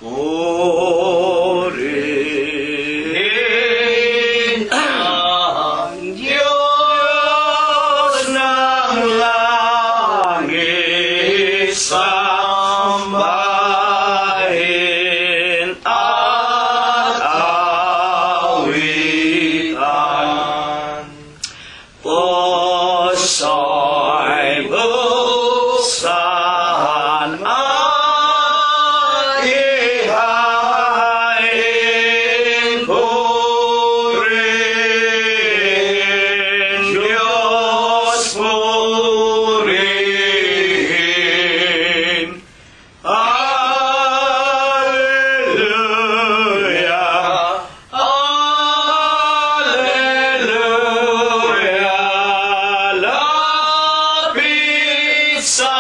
Purihin ang Diyos ng langit, sambahin at awitan. Puso'y buksan at ihain, purihin Diyos, purihin. Alleluia, alleluia, lapit sa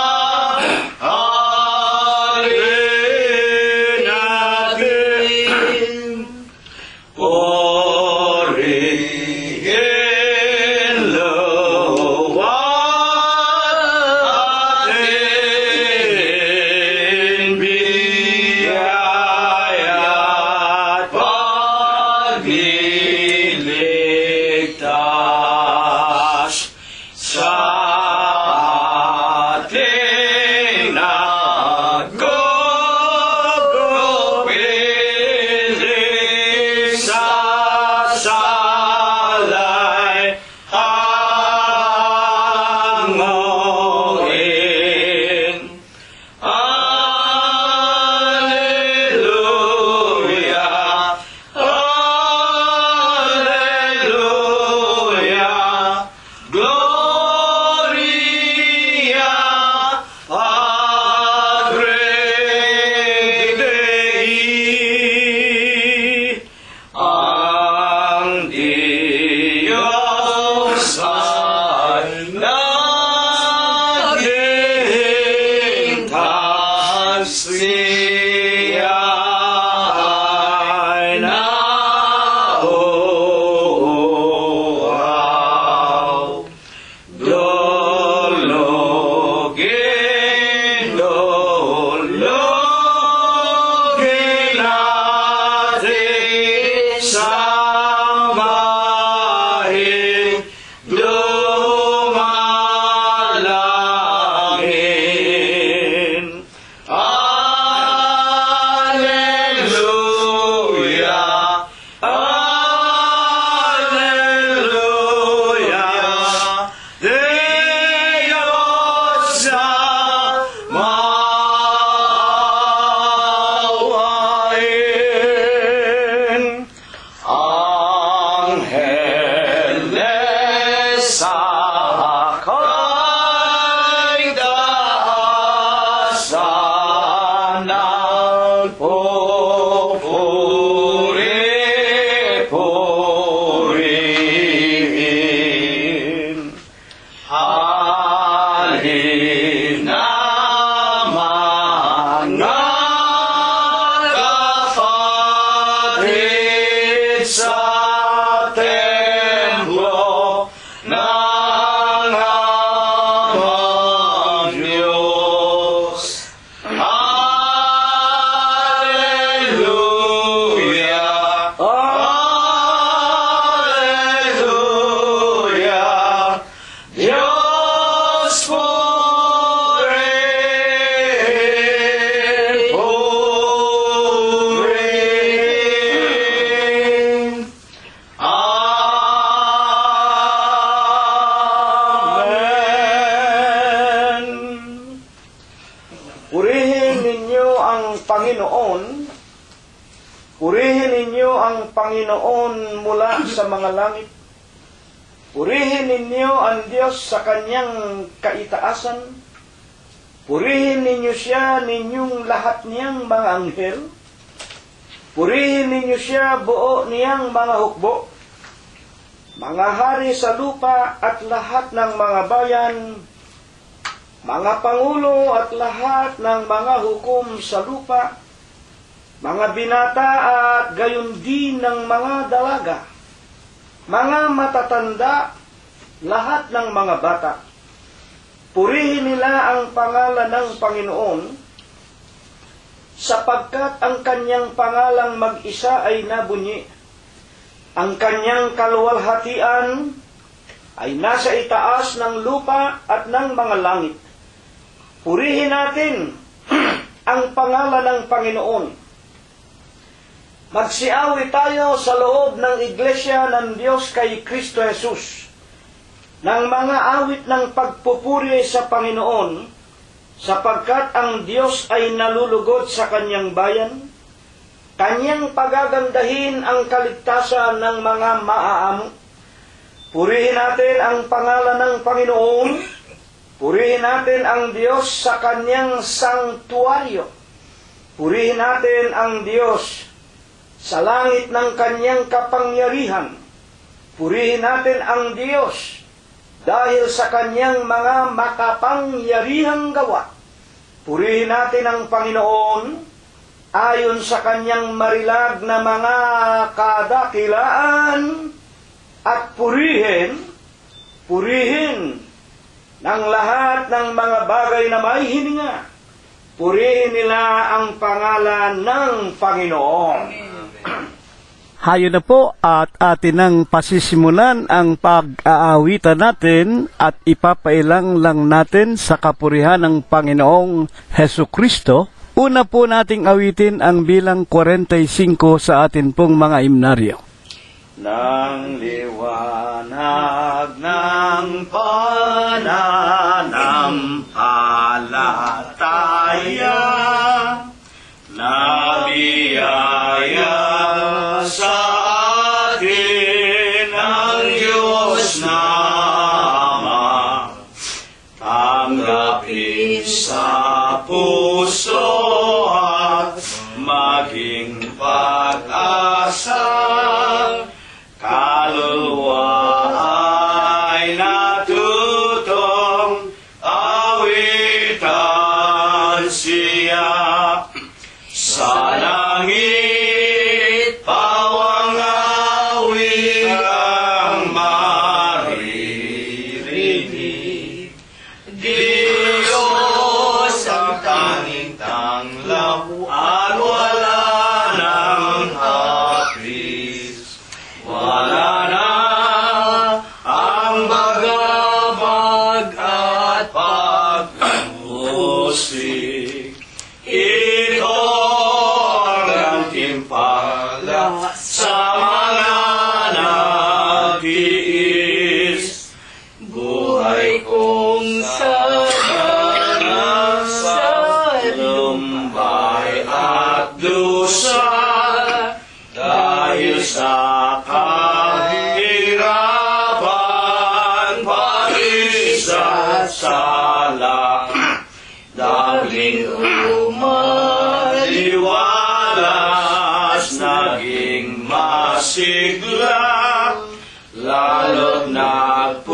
halin natin. Purihin luwat ating biyaya at pagliligtas sa ating nagugupiling sa salay hanguin. Alleluia, alleluia, gloria Patri Dei. Ang Diyos ay naging siya ay nauuhaw. Dulugin, dulugin natin, sambahin, dumalangin. Alleluia, alleluia, Diyos na maawain. Angeles sakay daasan ng pupuri-purihin. Halina mga kapatid sa templo ng amang Diyos. Alleluia, alleluia, Diyos purihin, purihin. Amen. Purihin ninyo ang Panginoon. Purihin ninyo ang Panginoon mula sa mga langit. Purihin ninyo ang Diyos sa kanyang kaitaasan. Purihin ninyo siya, ninyong lahat niyang mga anghel. Purihin ninyo siya, buo niyang mga hukbo. Mga hari sa lupa at lahat ng mga bayan, mga pangulo at lahat ng mga hukom sa lupa, mga binata at gayon din ng mga dalaga, mga matatanda, lahat ng mga bata. Purihin nila ang pangalan ng Panginoon sapagkat ang kanyang pangalang mag-isa ay nabunyi. Ang kanyang kaluwalhatian ay nasa itaas ng lupa at ng mga langit. Purihin natin ang pangalan ng Panginoon. Magsiawi tayo sa loob ng Iglesia ng Diyos kay Kristo Jesus ng mga awit ng pagpupuri sa Panginoon, sapagkat ang Diyos ay nalulugod sa kanyang bayan. Kanyang pagagandahin ang kaligtasan ng mga maaamo. Purihin natin ang pangalan ng Panginoon. Purihin natin ang Diyos sa kanyang sanktuaryo. Purihin natin ang Diyos sa langit ng kanyang kapangyarihan. Purihin natin ang Diyos dahil sa kanyang mga makapangyarihang gawa. Purihin natin ang Panginoon ayon sa kanyang marilag na mga kadakilaan, at purihin ng lahat ng mga bagay na may hininga. Purihin nila ang pangalan ng Panginoon. Hayo na po at atin nang pasisimulan ang pag-aawitan natin at ipapailang lang natin sa kapurihan ng Panginoong Hesu Kristo. Una po nating awitin ang bilang 45 sa atin pong mga himnaryo. Nang liwanag ng pananampalataya, nabiyaya sa atin ang Diyos na Ama, tanggapin sa puso at maging pag-asa. Kaluluwa ay natutong awitan siya. Sa langit pawang awit ang maririnig. Diyos ang tanging tanglaw at wala nang hapis. Wala na ang bagabag at pag-usig. Ito ang gantimpala sa mga nagtiis. Buhay kong sadana sa lumbay at dusa, dahil sa kahirapan, pag-isa sala, dahil umaliwalas, naging masigla, lalo't nagpupuri,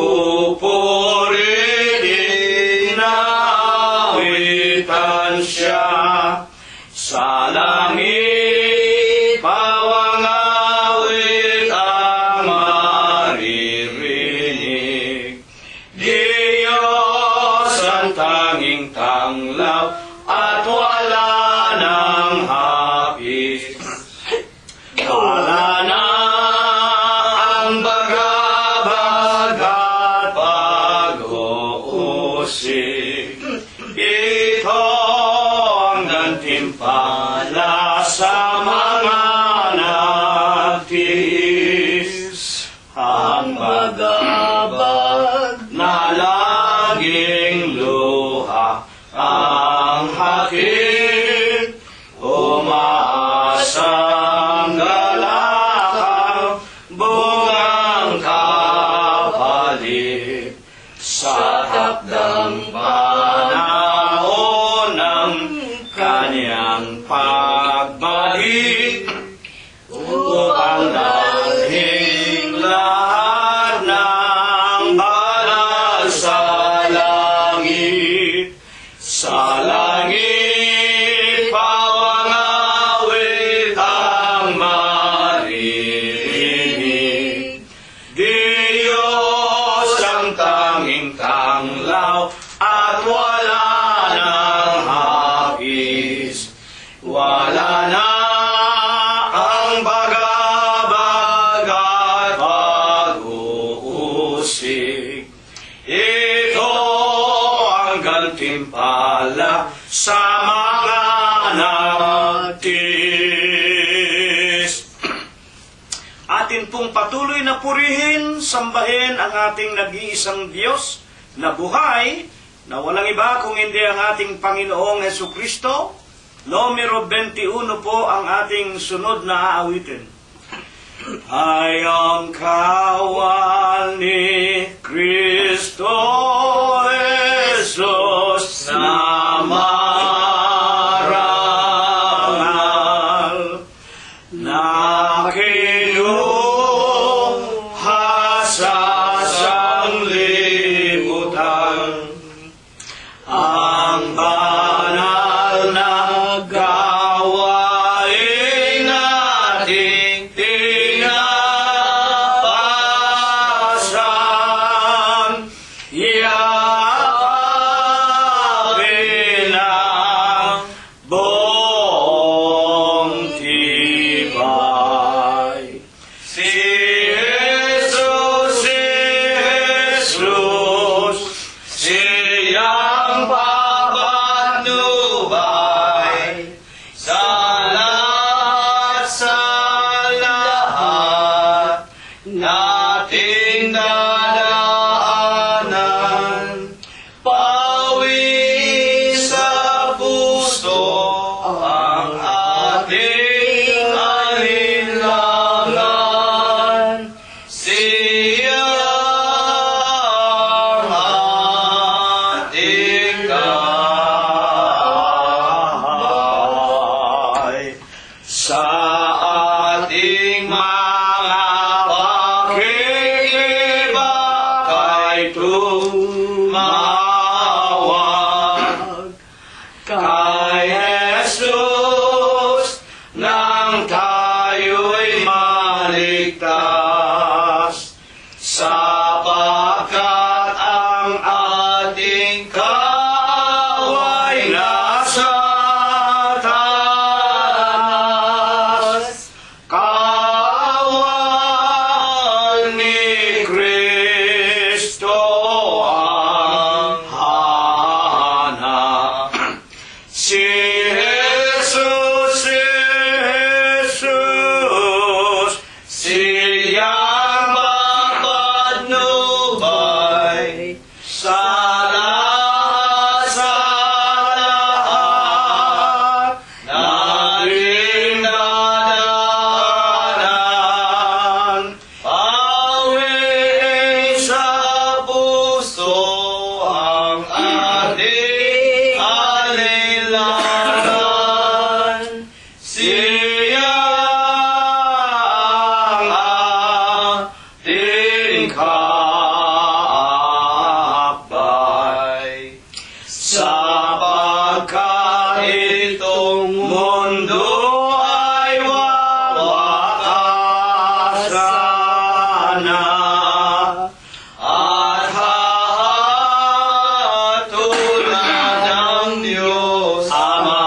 inaawitan siya. Sa langit pawang awit ang maririnig. Diyos ang tanging tanglaw at wala nang hapis. Wala na ang bagabag at pag-uusig. Ito ang gantimpala sa mga nagtiis. Ang bagabag na laging luha, ang hakit, umaasang galakang bungang kapalit. Sa takdang panahon ng kanyang pagbalik, upang dalhin lahat ng banal sa langit. Sa langit pawang awit ang maririnig. Diyos ang tanging tanglaw at wala nang hapis. sa mga nagtiis. Atin pong patuloy na purihin, sambahin ang ating nag-iisang Diyos na buhay, na walang iba kung hindi ang ating Panginoong Hesukristo. Numero 21 po ang ating sunod na aawitin. Ay ang kawal ni Kristo Jesus na marangal, na kinuha sa sanglibutan, ang banal na gawain nating tinapasan, yakapin ang buong tibay. Si Jesus, siyang papatnubay sa lahat nating dadaanan. Pawi sa puso ang ating alinlangan. Siya ang ating gabay sa ating mga pakikibakay, tumawag kay Jesus nang tayo'y maligtas, sapagkat ang ating kaway nasa taas. Kawal ni Kristo ang hanap. Si Jesus, siyang mapatnubay sa lahat nating dadaanan. Pawi sa puso ang ating alinlangan. Siya ang ating kakbay, sapagkat itong mundo ay wawakasan na, at hahatulan ng Diyos Ama.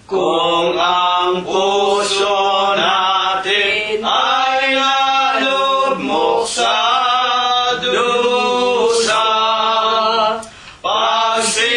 Kung ang puso natin ay nalugmok sa dusa, pagsisihan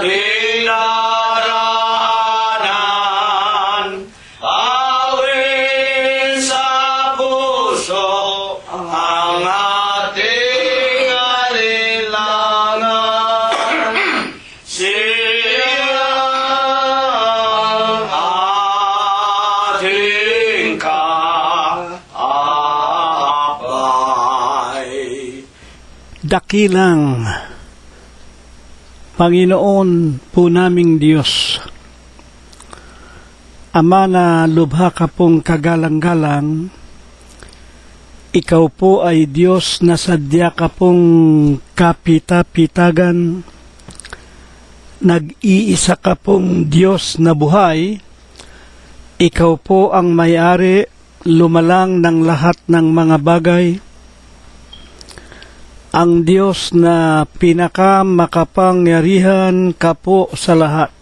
dinaranan, awin sa puso ang ating alilangan. Siya ang ating kaabay. Dakilang Panginoon po naming Diyos, Ama na lubha ka pong kagalang-galang, Ikaw po ay Diyos na sadya ka pong kapita-pitagan, nag-iisa ka pong Diyos na buhay, Ikaw po ang may-ari, lumalang ng lahat ng mga bagay, ang Diyos na pinakamakapangyarihan ka po sa lahat.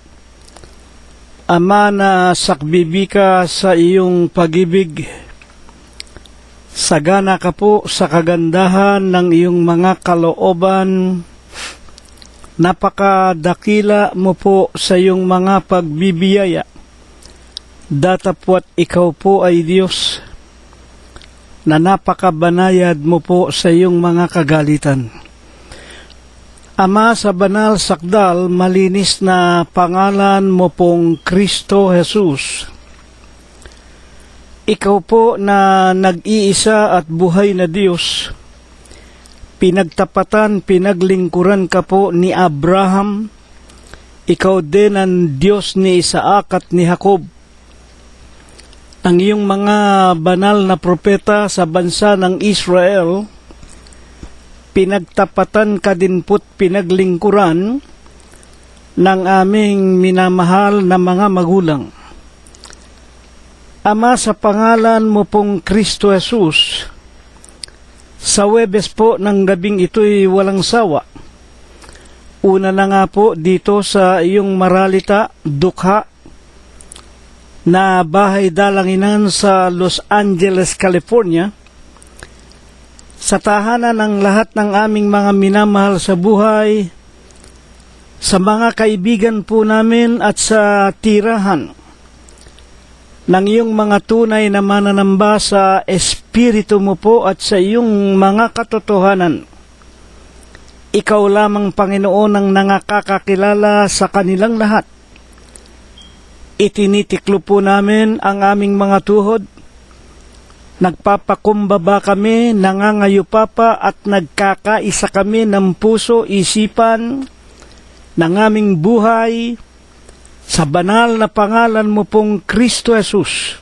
Ama na sakbibi ka sa iyong pag-ibig, sagana ka po sa kagandahan ng iyong mga kalooban, napakadakila mo po sa iyong mga pagbibiyaya, datapwat ikaw po ay Diyos, na napakabanayad mo po sa iyong mga kagalitan. Ama, sa banal sakdal, malinis na pangalan mo pong Kristo Jesus. Ikaw po na nag-iisa at buhay na Diyos, pinagtapatan, pinaglingkuran ka po ni Abraham, ikaw din ang Diyos ni Isaac at ni Jacob. Ang iyong mga banal na propeta sa bansa ng Israel, pinagtapatan ka din po't pinaglingkuran ng aming minamahal na mga magulang. Ama, sa pangalan mo pong Kristo Jesus, sa Huwebes po ng gabing ito'y walang sawa. Una na nga po dito sa iyong maralita, dukha, na bahay dalanginan sa Los Angeles, California, sa tahanan ng lahat ng aming mga minamahal sa buhay, sa mga kaibigan po namin at sa tirahan ng iyong mga tunay na mananamba sa Espiritu mo po at sa iyong mga katotohanan. Ikaw lamang, Panginoon, ang nakakakilala sa kanilang lahat. Itinitiklo po namin ang aming mga tuhod, nagpapakumbaba kami, nangangayupapa at nagkakaisa kami ng puso, isipan, ng aming buhay, sa banal na pangalan mo pong Kristo Jesus.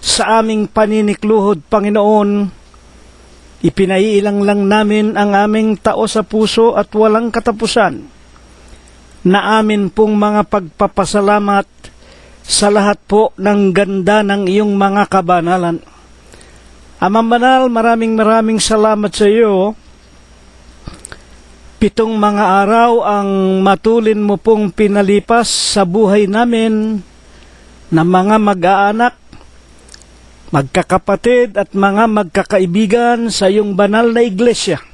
Sa aming paninikluhod, Panginoon, ipinaiilang lang namin ang aming tao sa puso at walang katapusan, na amin pong mga pagpapasalamat sa lahat po ng ganda ng iyong mga kabanalan. Amang Banal, maraming salamat sa iyo. 7 mga araw ang matulin mo pong pinalipas sa buhay namin na mga mag-aanak, magkakapatid at mga magkakaibigan sa iyong banal na iglesia.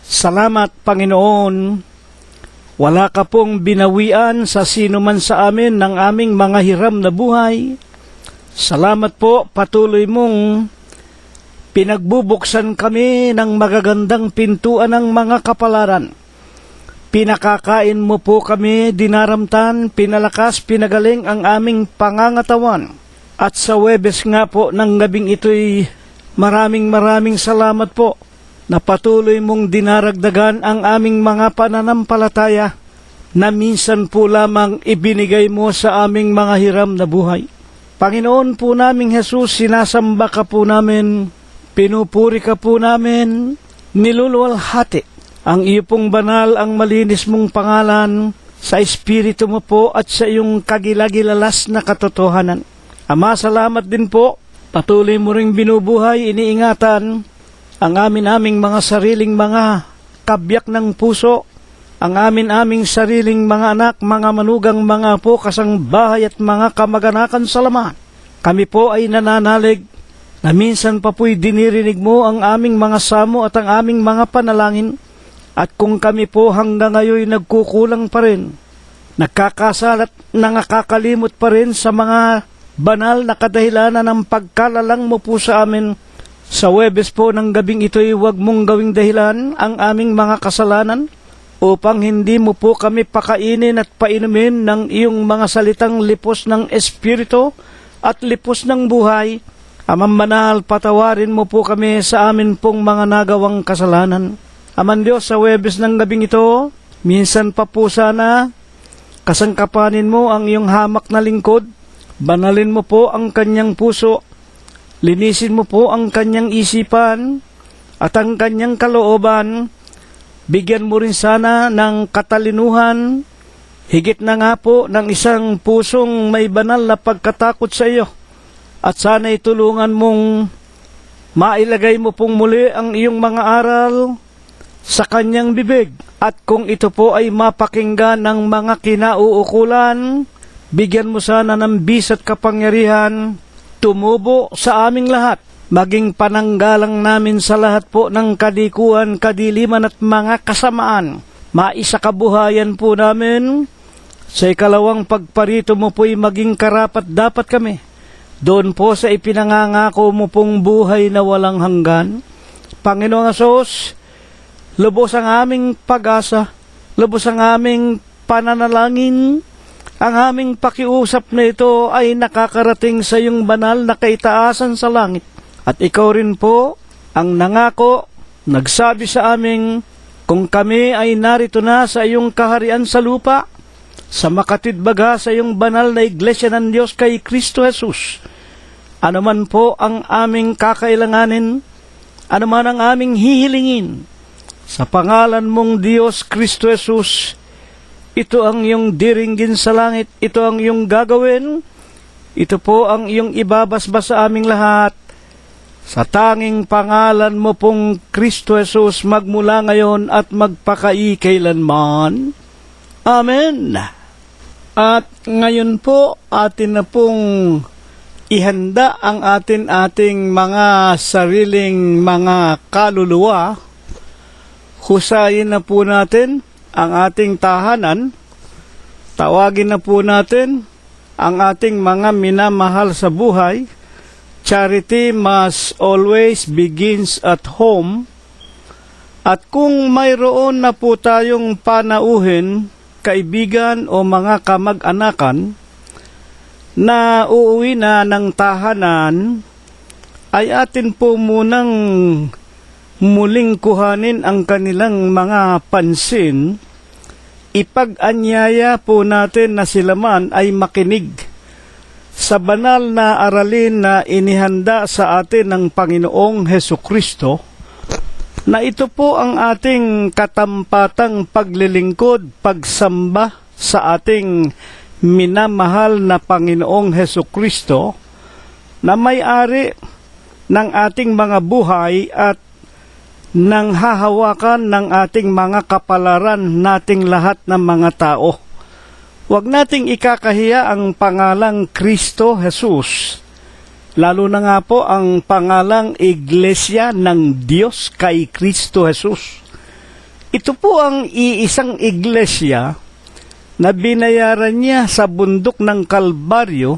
Salamat, Panginoon. Wala ka pong binawian sa sino man sa amin ng aming mga hiram na buhay. Salamat po, patuloy mong pinagbubuksan kami ng magagandang pintuan ng mga kapalaran. Pinakakain mo po kami, dinaramtan, pinalakas, pinagaling ang aming pangangatawan. At sa Huwebes nga po ng gabing ito'y maraming salamat po na patuloy mong dinaragdagan ang aming mga pananampalataya na minsan po lamang ibinigay mo sa aming mga hiram na buhay. Panginoon po naming Jesus, sinasamba ka po namin, pinupuri ka po namin, niluluwalhati ang iyo pong banal, ang malinis mong pangalan sa Espiritu mo po at sa iyong kagilagilalas na katotohanan. Ama, salamat din po, patuloy mo ring binubuhay, iniingatan ang aming mga sariling mga kabyak ng puso, ang aming sariling mga anak, mga manugang, mga apo, kasangbahay at mga kamag-anakan sa laman. Kami po ay nananalig na minsan pa po'y dinirinig mo ang aming mga samo at ang aming mga panalangin. At kung kami po hanggang ngayon nagkukulang pa rin, nagkakasalat na nakakalimot pa rin sa mga banal na kadahilanan ng pagkalalang mo po sa amin, sa Huwebes po ng gabing ito'y huwag mong gawing dahilan ang aming mga kasalanan, upang hindi mo po kami pakainin at painumin ng iyong mga salitang lipos ng Espiritu at lipos ng buhay. Amang banal, patawarin mo po kami sa amin pong mga nagawang kasalanan. Aman Diyos, sa Huwebes ng gabing ito, minsan pa po sana, kasangkapanin mo ang iyong hamak na lingkod, banalin mo po ang kanyang puso, linisin mo po ang kanyang isipan at ang kanyang kalooban, bigyan mo rin sana ng katalinuhan, higit na nga po ng isang pusong may banal na pagkatakot sa iyo. At sana'y tulungan mong mailagay mo pong muli ang iyong mga aral sa kanyang bibig. At kung ito po ay mapakinggan ng mga kinauukulan, bigyan mo sana ng bisat kapangyarihan, tumubo sa aming lahat, maging pananggalang namin sa lahat po ng kadikuan, kadiliman at mga kasamaan. Maisakabuhayan po namin, sa ikalawang pagparito mo po'y maging karapat dapat kami. Doon po sa ipinangangako mo pong buhay na walang hanggan. Panginoong Hesus, lubos ang aming pag-asa, lubos ang aming pananalangin. Ang aming pakiusap na ito ay nakakarating sa iyong banal na kaitaasan sa langit. At ikaw rin po ang nangako, nagsabi sa amin, kung kami ay narito na sa iyong kaharian sa lupa, sa makatidbaga sa iyong banal na iglesia ng Diyos kay Kristo Jesus, ano man po ang aming kakailanganin, ano man ang aming hihilingin, sa pangalan mong Diyos Kristo Jesus, ito ang iyong diringgin sa langit, ito ang iyong gagawin, ito po ang iyong ibabasbas sa aming lahat, sa tanging pangalan mo pong Kristo Jesus magmula ngayon at magpakaikailanman. Amen. At ngayon po, atin na pong ihanda ang ating mga sariling mga kaluluwa. Husayin na po natin ang ating tahanan. Tawagin na po natin ang ating mga minamahal sa buhay. Charity must always begins at home. At kung mayroon na po tayong panauhin, kaibigan o mga kamag-anakan na uuwi na ng tahanan, ay atin po munang muling kuhanin ang kanilang mga pansin, ipag-anyaya po natin na sila man ay makinig sa banal na aralin na inihanda sa atin ng Panginoong Hesukristo, na ito po ang ating katampatang paglilingkod, pagsamba sa ating minamahal na Panginoong Hesukristo, na may-ari ng ating mga buhay at nang hahawakan ng ating mga kapalaran nating lahat ng mga tao. Huwag nating ikakahiya ang pangalang Kristo Jesus, lalo na nga po ang pangalang Iglesia ng Diyos kay Kristo Jesus. Ito po ang iisang iglesia na binayaran niya sa bundok ng Kalbaryo,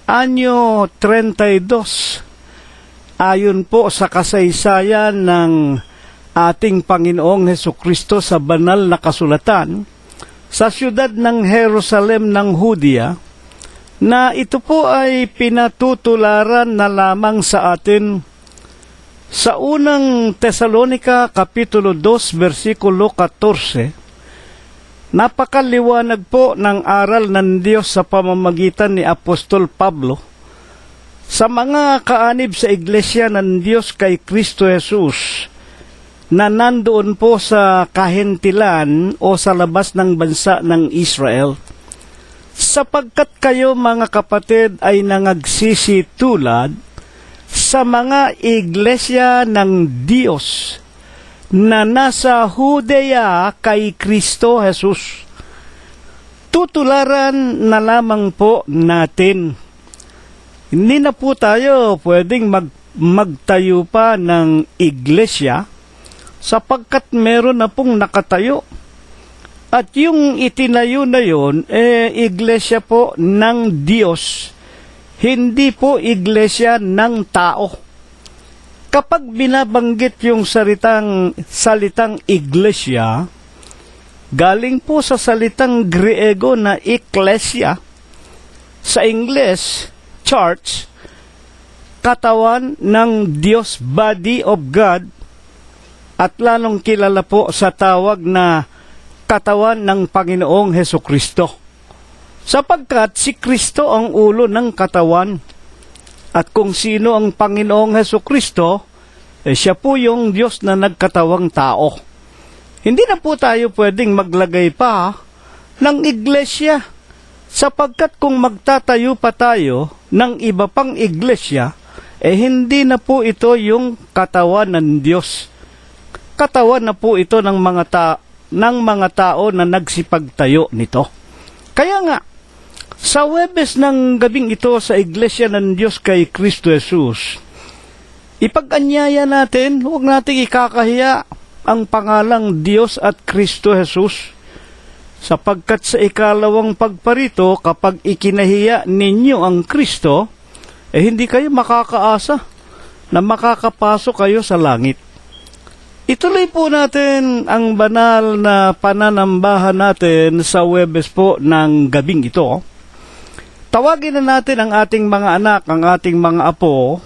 anyo 32, ayon po sa kasaysayan ng ating Panginoong Hesukristo sa banal na kasulatan, sa siyudad ng Jerusalem ng Hudia, na ito po ay pinatutularan na lamang sa atin sa unang Tesalonika Kapitulo 2, versikulo 14, napakaliwanag po ng aral ng Diyos sa pamamagitan ni Apostol Pablo sa mga kaanib sa iglesia ng Diyos kay Kristo Jesus na nandoon po sa kahintilan o sa labas ng bansa ng Israel. Sapagkat kayo mga kapatid ay nangagsisitulad sa mga iglesia ng Diyos na nasa Judea kay Kristo Jesus. Tutularan na lamang po natin. Hindi na po tayo pwedeng magtayo pa ng iglesia sapagkat meron na pong nakatayo. At yung itinayo na yon, iglesia po ng Diyos, hindi po iglesia ng tao. Kapag binabanggit yung salitang iglesia, galing po sa salitang Griego na ekklesia, sa Ingles, church, katawan ng Diyos, body of God, at lalong kilala po sa tawag na katawan ng Panginoong Hesukristo. Sapagkat si Kristo ang ulo ng katawan. At kung sino ang Panginoong Hesukristo, siya po yung Diyos na nagkatawang tao. Hindi na po tayo pwedeng maglagay pa ng iglesia. Sapagkat kung magtatayo pa tayo ng iba pang iglesia, hindi na po ito yung katawan ng Diyos. Katawan na po ito ng mga tao na nagsipagtayo nito. Kaya nga, sa Huwebes ng gabing ito sa Iglesia ng Diyos kay Kristo Jesus, ipag-anyaya natin, huwag nating ikakahiya ang pangalang Diyos at Kristo Jesus. Sapagkat sa ikalawang pagparito, kapag ikinahiya ninyo ang Kristo, hindi kayo makakaasa na makakapasok kayo sa langit. Ituloy po natin ang banal na pananambahan natin sa Huwebes po ng gabing ito. Tawagin na natin ang ating mga anak, ang ating mga apo,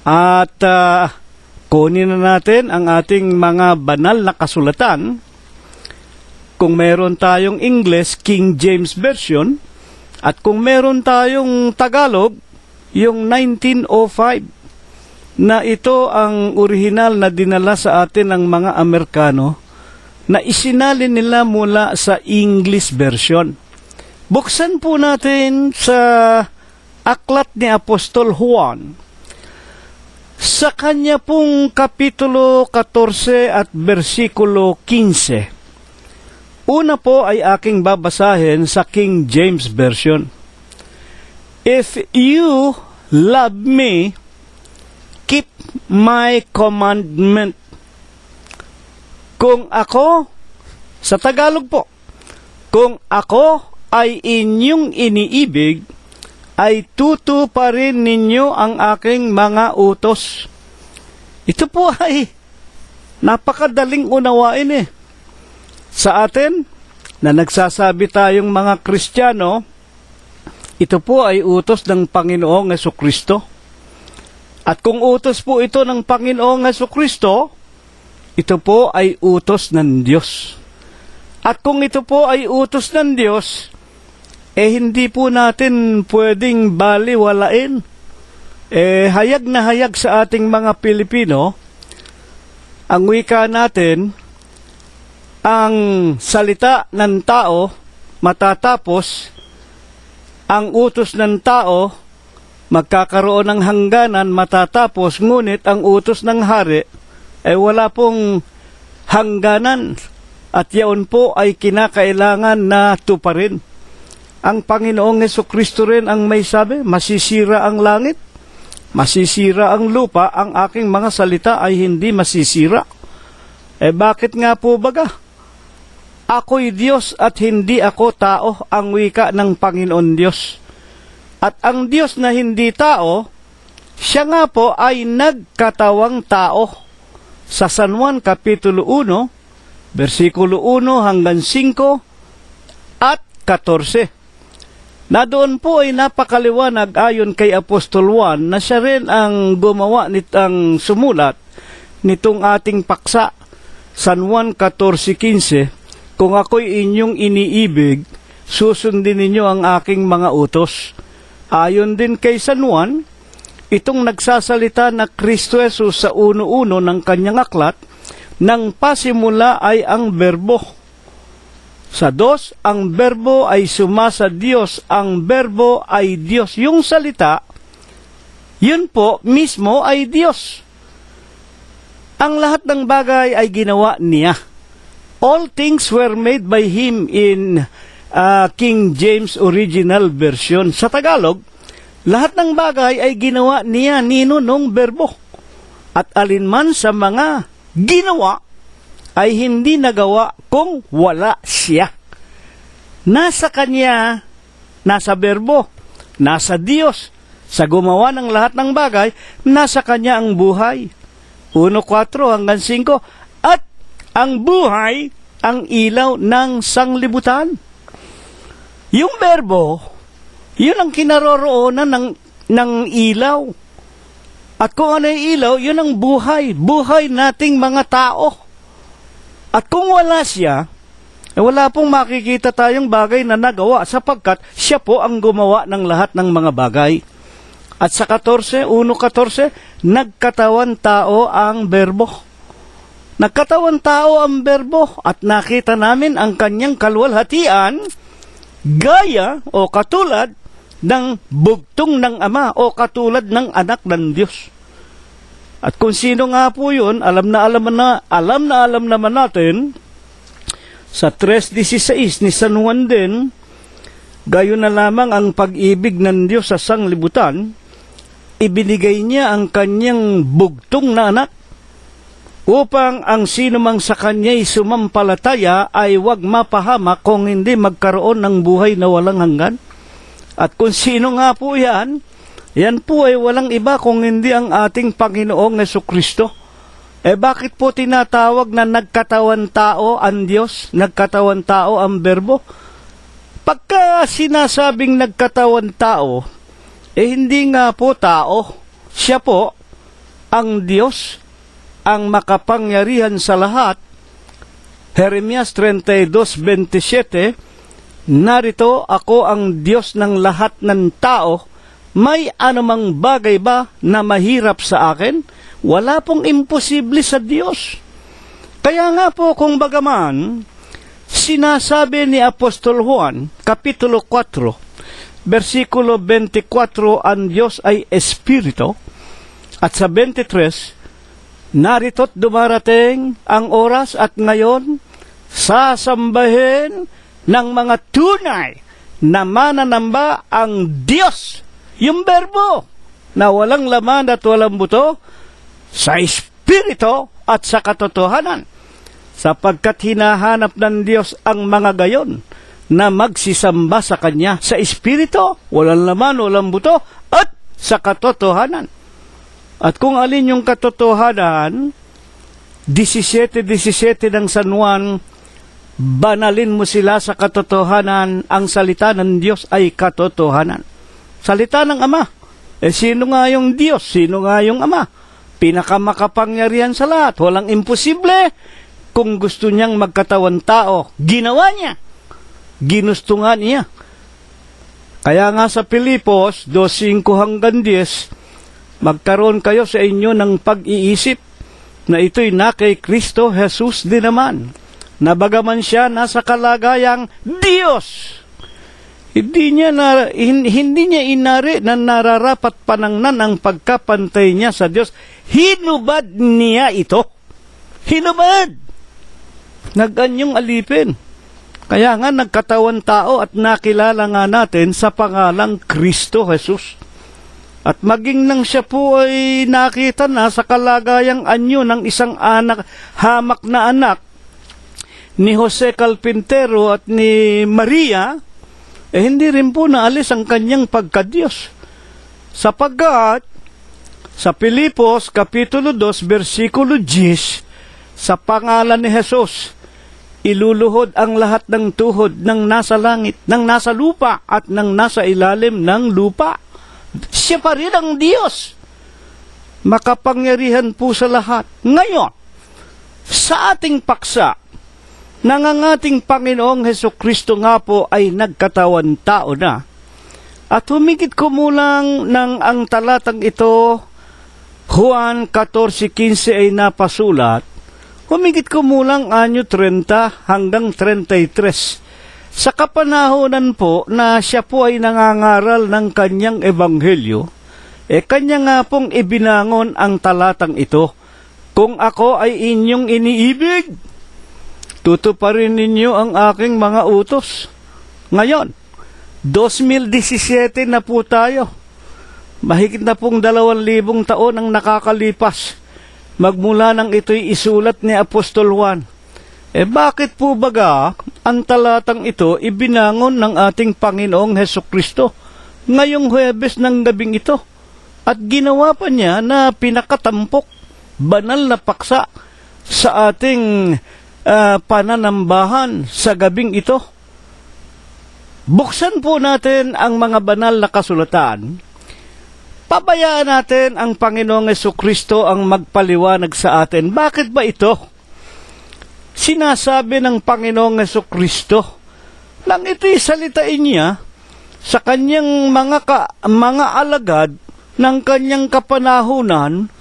at kunin na natin ang ating mga banal na kasulatan. Kung meron tayong English, King James Version, at kung meron tayong Tagalog, yung 1905, na ito ang orihinal na dinala sa atin ng mga Amerikano, na isinalin nila mula sa English version. Buksan po natin sa aklat ni Apostol Juan, sa kanya pong kapitulo 14 at versikulo 15. Una po ay aking babasahin sa King James Version. If you love me, keep my commandment. Kung ako, sa Tagalog po, kung ako ay inyong iniibig, ay tutuparin ninyo ang aking mga utos. Ito po ay napakadaling unawain sa atin na nagsasabi tayong mga Kristiyano. Ito po ay utos ng Panginoong Hesukristo. At kung utos po ito ng Panginoong Hesukristo, ito po ay utos ng Diyos. At kung ito po ay utos ng Diyos, hindi po natin pwedeng baliwalain. Hayag na hayag sa ating mga Pilipino, ang wika natin, ang salita ng tao matatapos, ang utos ng tao magkakaroon ng hangganan matatapos, ngunit ang utos ng hari wala pong hangganan, at yaon po ay kinakailangan na tuparin. Ang Panginoong Hesukristo rin ang may sabi, masisira ang langit, masisira ang lupa, ang aking mga salita ay hindi masisira. Bakit nga po baga? Ako'y Diyos at hindi ako tao, ang wika ng Panginoon Diyos. At ang Diyos na hindi tao, siya nga po ay nagkatawang tao. Sa San Juan Kapitulo 1, versikulo 1 hanggang 5 at 14. Na doon po ay napakaliwanag ayon kay Apostol Juan na siya rin ang gumawa nitong sumulat nitong ating paksa. San Juan 14:15, kung ako'y inyong iniibig, susundin ninyo ang aking mga utos. Ayon din kay San Juan, itong nagsasalita na Kristo Jesus sa uno-uno ng kanyang aklat, nang pasimula ay ang berbo. Sa 2, ang berbo ay sumasa Diyos, ang berbo ay Diyos. Yung salita, yun po mismo ay Diyos. Ang lahat ng bagay ay ginawa niya. All things were made by Him in King James Original Version. Sa Tagalog, lahat ng bagay ay ginawa niya, nino nung berbo. At alinman sa mga ginawa ay hindi nagawa kung wala siya. Nasa Kanya, nasa berbo, nasa Diyos, sa gumawa ng lahat ng bagay, nasa Kanya ang buhay. 1:4 hanggang 5. At ang buhay, ang ilaw ng sanglibutan. Yung berbo, yun ang kinaroroonan ng ilaw. At kung ano yung ilaw, yun ang buhay. Buhay nating mga tao. At kung wala siya, wala pong makikita tayong bagay na nagawa sapagkat siya po ang gumawa ng lahat ng mga bagay. At sa 1:14, nagkatawan tao ang berbo. Nagkatawan tao ang berbo at nakita namin ang kanyang kaluwalhatian gaya o katulad ng bugtong ng Ama o katulad ng anak ng Diyos. At kung sino nga po yun, alam na alam naman natin sa 3:16 ni San Juan din, gayon na lamang ang pag-ibig ng Diyos sa sanglibutan, ibinigay niya ang kanyang bugtong na anak upang ang sino mang sa kanya'y sumampalataya ay huwag mapahamak kung hindi magkaroon ng buhay na walang hanggan. At kung sino nga po yan po ay walang iba kung hindi ang ating Panginoong Jesucristo. Bakit po tinatawag na nagkatawan tao ang Diyos, nagkatawan tao ang berbo? Pagka sinasabing nagkatawan tao, hindi nga po tao. Siya po ang Diyos, ang makapangyarihan sa lahat. Jeremias 32:27, narito ako ang Diyos ng lahat ng tao, may anumang bagay ba na mahirap sa akin? Wala pong imposible sa Diyos. Kaya nga po kung bagaman, sinasabi ni Apostol Juan, Kapitulo 4, versikulo 24, ang Diyos ay Espiritu, at sa 23, narito't dumarating ang oras at ngayon, sasambahin ng mga tunay na mananamba ang Diyos, yung berbo, na walang laman at walang buto, sa Espiritu at sa katotohanan, sapagkat hinahanap ng Diyos ang mga gayon na magsisamba sa Kanya sa Espiritu, walang laman, walang buto, at sa katotohanan. At kung alin yung katotohanan, 17:17 ng San Juan, banalin mo sila sa katotohanan, ang salita ng Diyos ay katotohanan. Salita ng Ama. Sino nga yung Diyos? Sino nga yung Ama? Pinakamakapangyarihan sa lahat. Walang imposible. Kung gusto niyang magkatawan tao, ginawa niya. Ginusto nga niya. Kaya nga sa Pilipos 2:5 hanggang 10, magkaroon kayo sa inyo ng pag-iisip na ito'y na kay Kristo Jesus din naman, na bagaman siya nasa kalagayang Diyos, hindi niya inari na nararapat panangnan ang pagkapantay niya sa Diyos. Hinubad niya ito. Hinubad. Naganyong alipin. Kaya nga nagkatawan tao at nakilala nga natin sa pangalang Kristo Jesus. At maging nang siya po ay nakita na sa kalagayang anyo ng isang hamak na anak ni Jose Carpintero at ni Maria, hindi rin po naalis ang kanyang pagka-Diyos. Sapagkat sa Pilipos, Kapitulo 2, versikulo 10, sa pangalan ni Jesus, iluluhod ang lahat ng tuhod ng nasa langit, ng nasa lupa, at ng nasa ilalim ng lupa. Siya pa rin ang Diyos. Makapangyarihan po sa lahat. Ngayon, sa ating paksa, nang ang ating Panginoong Hesukristo nga po ay nagkatawan tao na, at humigit kumulang ng ang talatang ito, Juan 14:15 ay napasulat, humigit kumulang anyo 30 hanggang 33. Sa kapanahonan po na siya po ay nangangaral ng kanyang ebanghelyo, kanya nga pong ibinangon ang talatang ito, kung ako ay inyong iniibig, tutuparin ninyo ang aking mga utos. Ngayon, 2017 na po tayo. Mahigit na pong 2,000 taon ang nakakalipas. magmula nang ito'y isulat ni Apostol Juan. Bakit po baga ang talatang ito ibinangon ng ating Panginoong Hesukristo ngayong Huwebes ng gabing ito? At ginawa pa niya na pinakatampok, banal na paksa sa ating pananambahan sa gabing ito. Buksan po natin ang mga banal na kasulatan. Pabayaan natin ang Panginoong Hesukristo ang magpaliwanag sa atin. Bakit ba ito? Sinasabi ng Panginoong Hesukristo nang ito'y salitain niya sa kanyang mga alagad ng kanyang kapanahunan,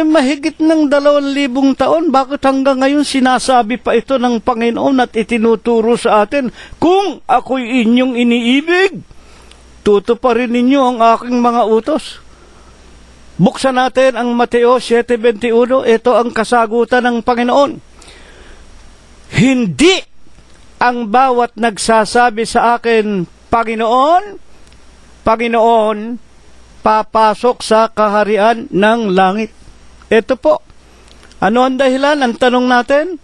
mahigit ng 2,000 taon. Bakit hanggang ngayon sinasabi pa ito ng Panginoon at itinuturo sa atin? Kung ako'y inyong iniibig, tutuparin ninyo ang aking mga utos. Buksan natin ang Mateo 7:21. Ito ang kasagutan ng Panginoon. Hindi ang bawat nagsasabi sa akin, Panginoon, Panginoon, papasok sa kaharian ng langit. Ito po. Ano ang dahilan? Ang tanong natin,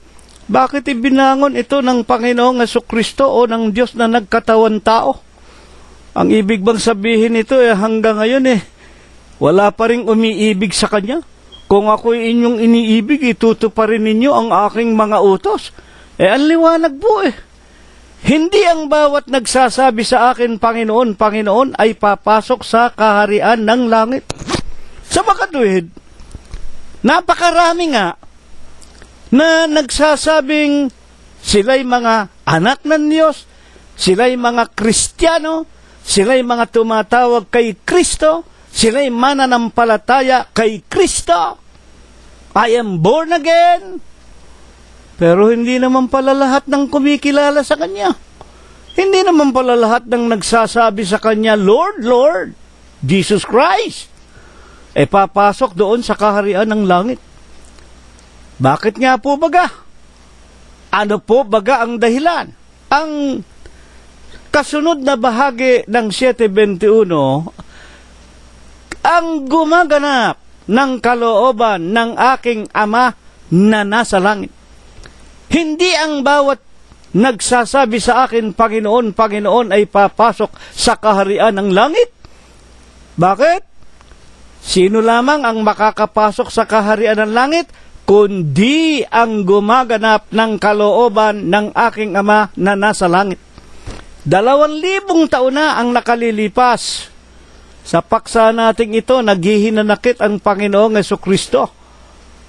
bakit ibinangon ito ng Panginoong Hesukristo o ng Diyos na nagkatawan tao? Ang ibig bang sabihin ito hanggang ngayon wala pa ring umiibig sa Kanya? Kung ako'y inyong iniibig, itutuparin ninyo ang aking mga utos. Ang liwanag po Hindi ang bawat nagsasabi sa akin, Panginoon, Panginoon, ay papasok sa kaharian ng langit. Sa makatuwid, napakarami nga na nagsasabing sila'y mga anak ng Diyos, sila'y mga Kristiyano, sila'y mga tumatawag kay Kristo, sila'y mananampalataya kay Kristo. I am born again. Pero hindi naman pala lahat ng kumikilala sa Kanya. Hindi naman pala lahat ng nagsasabi sa Kanya, Lord, Lord, Jesus Christ, papasok doon sa kaharian ng langit. Bakit nga po baga? Ano po baga ang dahilan? Ang kasunod na bahagi ng 7:21, ang gumaganap ng kalooban ng aking Ama na nasa langit. Hindi ang bawat nagsasabi sa akin, Panginoon, Panginoon, ay papasok sa kaharian ng langit. Bakit? Sino lamang ang makakapasok sa kaharian ng langit? Kundi ang gumaganap ng kalooban ng aking Ama na nasa langit. 2,000 taon na ang nakalilipas. Sa paksa nating ito, naghihinanakit ang Panginoong Hesukristo.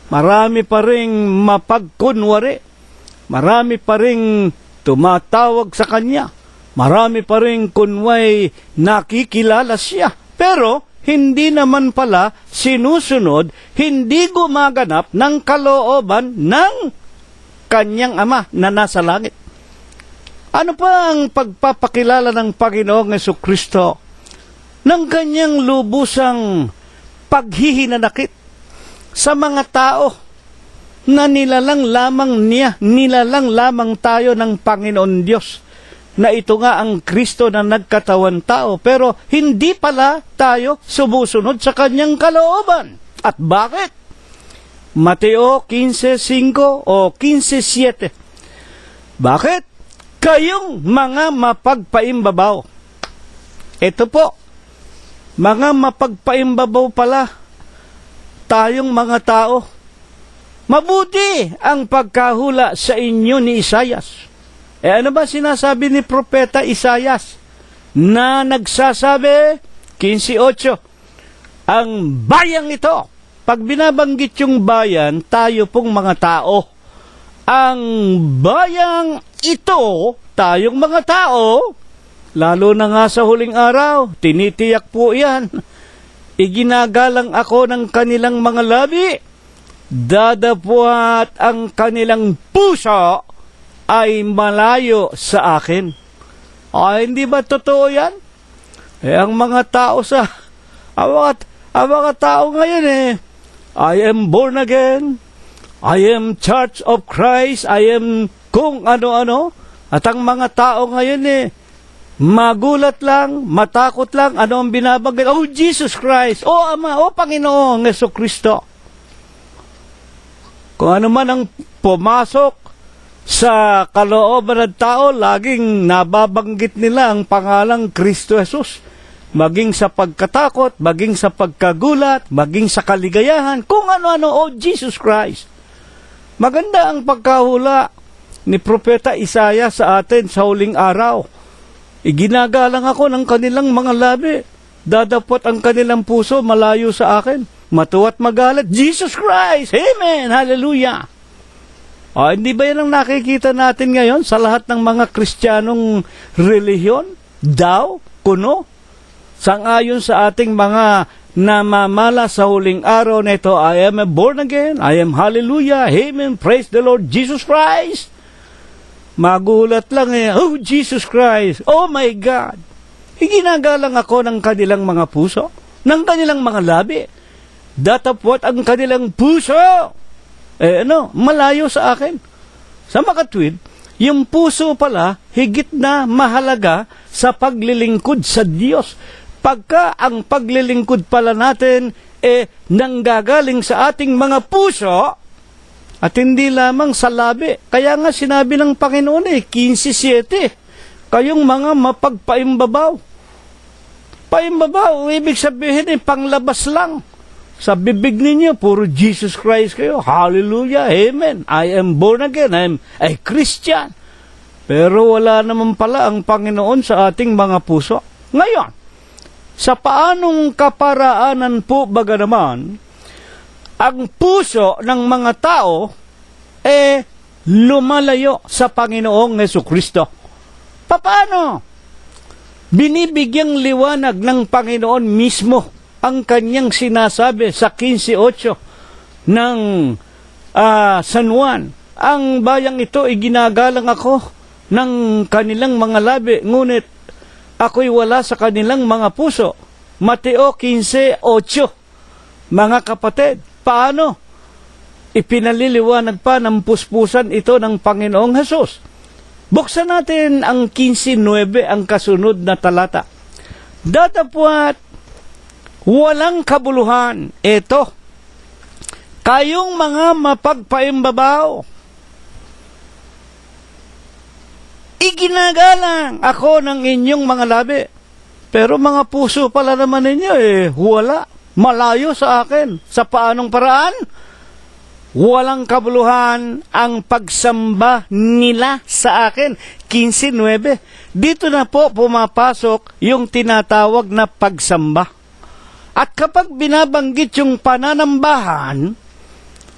Marami pa ring mapagkunwari. Marami pa ring tumatawag sa Kanya. Marami pa ring kunway nakikilala Siya. Pero hindi naman pala sinusunod, hindi gumaganap ng kalooban ng Kanyang Ama na nasa langit. Ano pa ang pagpapakilala ng Panginoong Hesukristo ng Kanyang lubusang paghihinanakit sa mga tao na nilalang lamang tayo ng Panginoon Diyos, na ito nga ang Kristo na nagkatawan tao, pero hindi pala tayo sumusunod sa Kanyang kalooban. At bakit? Mateo 15:5 o 15:7. Bakit? Kayong mga mapagpaimbabaw. Ito po, mga mapagpaimbabaw pala tayong mga tao. Mabuti ang pagkahula sa inyo ni Isayas. Ano ba sinasabi ni Propeta Isayas? Na nagsasabi, 15:8, ang bayang ito. Pag binabanggit yung bayan, tayo pong mga tao. Ang bayang ito, tayong mga tao, lalo na nga sa huling araw, tinitiyak po yan. Iginagalang ako ng kanilang mga labi, dadapwat ang kanilang puso ay malayo sa akin. Hindi ba totoo yan? Ang mga tao ang mga tao ngayon I am born again, I am Church of Christ, I am kung ano-ano. At ang mga tao ngayon magulat lang, matakot lang, ano ang binabanggit? Oh, Jesus Christ, oh Ama, oh Panginoong Hesukristo. Kung ano man ang pumasok sa kalooban ng tao, laging nababanggit nila ang pangalang Kristo Jesus. Maging sa pagkatakot, maging sa pagkagulat, maging sa kaligayahan, kung ano-ano, Jesus Christ. Maganda ang pagkahula ni Propeta Isaiah sa atin sa huling araw. Iginagalang ako ng kanilang mga labi. Dadapot ang kanilang puso malayo sa akin. Matuwa't magalit, Jesus Christ! Amen! Hallelujah! Hindi ba yan ang nakikita natin ngayon sa lahat ng mga Kristiyanong relihiyon? Daw? Kuno? Sangayon sa ating mga namamala sa huling araw na ito, I am born again, I am hallelujah, amen, praise the Lord Jesus Christ. Magulat lang oh Jesus Christ, oh my God. Iginagalang ako ng kanilang mga puso, ng kanilang mga labi. Datapwat ang kanilang puso. Malayo sa akin. Sa makatwid, yung puso pala, higit na mahalaga sa paglilingkod sa Diyos. Pagka ang paglilingkod pala natin nanggagaling sa ating mga puso at hindi lamang sa labi. Kaya nga sinabi ng Panginoon 15:7, kayong mga mapagpaimbabaw. Paimbabaw, ibig sabihin panglabas lang. Sa bibig ninyo, puro Jesus Christ kayo. Hallelujah, amen. I am born again, I am a Christian. Pero wala naman pala ang Panginoon sa ating mga puso. Ngayon, sa paanong kaparaanan po baga naman, ang puso ng mga tao lumalayo sa Panginoong Jesucristo. Paano? Binibigyang liwanag ng Panginoon mismo ang kanyang sinasabi sa 15:8 ng San Juan. Ang bayang ito ginagalang ako ng kanilang mga labi, ngunit ako'y wala sa kanilang mga puso. Mateo 15:8. Mga kapatid, paano? Ipinaliliwanag pa ng puspusan ito ng Panginoong Hesus. Buksan natin ang 15:9, ang kasunod na talata. Datapwat, walang kabuluhan. Ito, kayong mga mapagpaimbabaw, iginagalang ako ng inyong mga labi. Pero mga puso pala naman ninyo wala. Malayo sa akin. Sa paanong paraan? Walang kabuluhan ang pagsamba nila sa akin. 15:9. Dito na po pumapasok yung tinatawag na pagsamba. At kapag binabanggit yung pananambahan,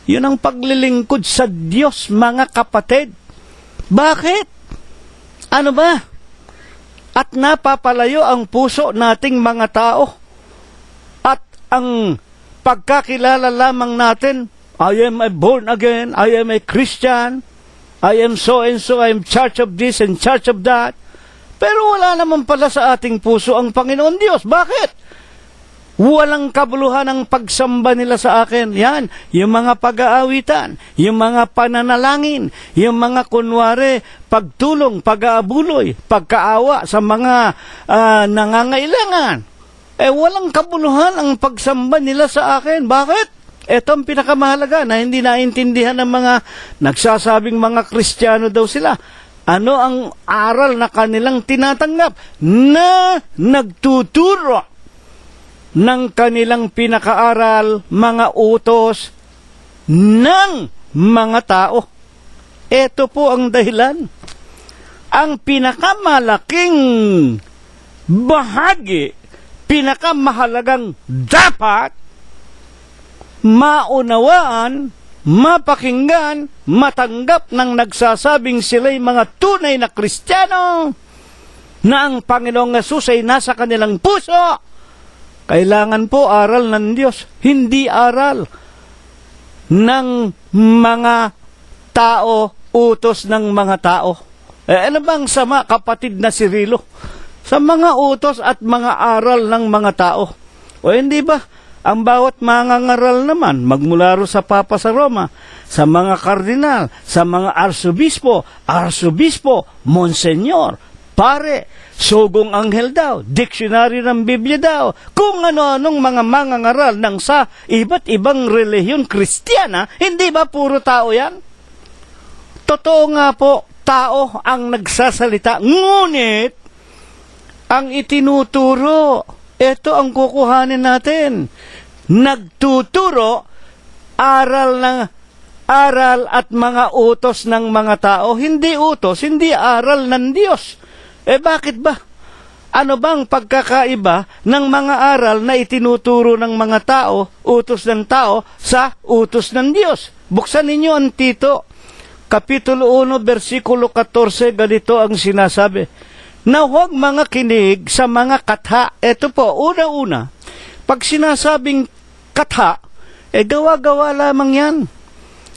yun ang paglilingkod sa Diyos, mga kapatid. Bakit? Ano ba? At napapalayo ang puso nating mga tao. At ang pagkakilala lamang natin, I am a born again, I am a Christian, I am so and so, I am church of this and church of that. Pero wala naman pala sa ating puso ang Panginoon Diyos. Bakit? Walang kabuluhan ang pagsamba nila sa akin. Yan, yung mga pag-aawitan, yung mga pananalangin, yung mga kunwari, pagtulong, pag-aabuloy, pagkaawa sa mga nangangailangan. Walang kabuluhan ang pagsamba nila sa akin. Bakit? Ito ang pinakamahalaga na hindi naintindihan ng mga nagsasabing mga Kristiyano daw sila. Ano ang aral na kanilang tinatanggap na nagtuturo ng kanilang pinakaaral, mga utos ng mga tao. Ito po ang dahilan. Ang pinakamalaking bahagi, pinakamahalagang dapat maunawaan, mapakinggan, matanggap ng nagsasabing sila'y mga tunay na Kristiyano na ang Panginoong Hesus ay nasa kanilang puso. Kailangan po aral ng Diyos, hindi aral ng mga tao, utos ng mga tao. Ano bang sama, kapatid na Cirilo? Sa mga utos at mga aral ng mga tao. O hindi ba? Ang bawat mangangaral naman, magmula ro sa Papa sa Roma, sa mga kardinal, sa mga arsobispo, Monsenyor, pare, sugong anghel daw, diksyonary ng Biblia daw, kung ano-anong mga mangangaral ng sa iba't ibang relihiyon Kristiyana, hindi ba puro tao yan? Totoo nga po, tao ang nagsasalita, ngunit ang itinuturo, ito ang kukuhanin natin. Nagtuturo, aral at mga utos ng mga tao, hindi utos, hindi aral ng Diyos. Bakit ba? Ano bang pagkakaiba ng mga aral na itinuturo ng mga tao, utos ng tao, sa utos ng Diyos? Buksan ninyo ang Tito, Kapitulo 1, versikulo 14, ganito ang sinasabi, na huwag mga kinig sa mga katha. Ito po, una-una, pag sinasabing katha, gawa-gawa lamang yan.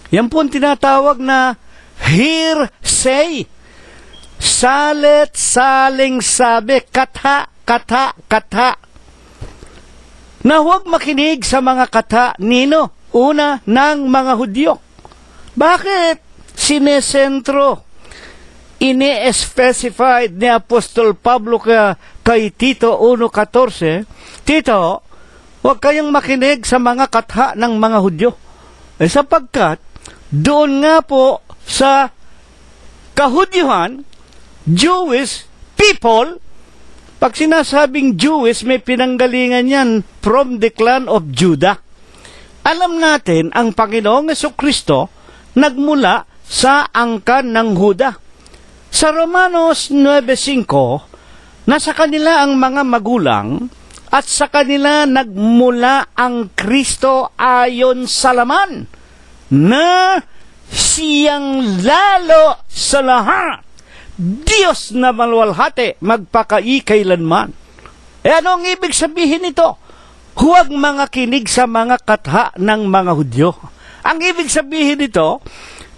Yan po ang tinatawag na hearsay. Salit, saling sabi, katha, katha, katha. Na huwag makinig sa mga katha, nino? Una, ng mga Hudyo. Bakit? Sinesentro. Ini-specified ni Apostol Pablo kay Tito 1.14, Tito, huwag kayong makinig sa mga katha ng mga Hudyo. Sapagkat, doon nga po sa kahudyuhan, Jewish people, pag sinasabing Jewish, may pinanggalingan yan from the clan of Judah. Alam natin, ang Panginoong Jesucristo nagmula sa angkan ng Huda. Sa Romanos 9.5, nasa kanila ang mga magulang at sa kanila nagmula ang Kristo ayon sa laman, na siyang lalo sa lahat, Diyos na maluwalhati, magpakaikailanman. Ano ang ibig sabihin nito? Huwag mga kinig sa mga katha ng mga Hudyo. Ang ibig sabihin nito,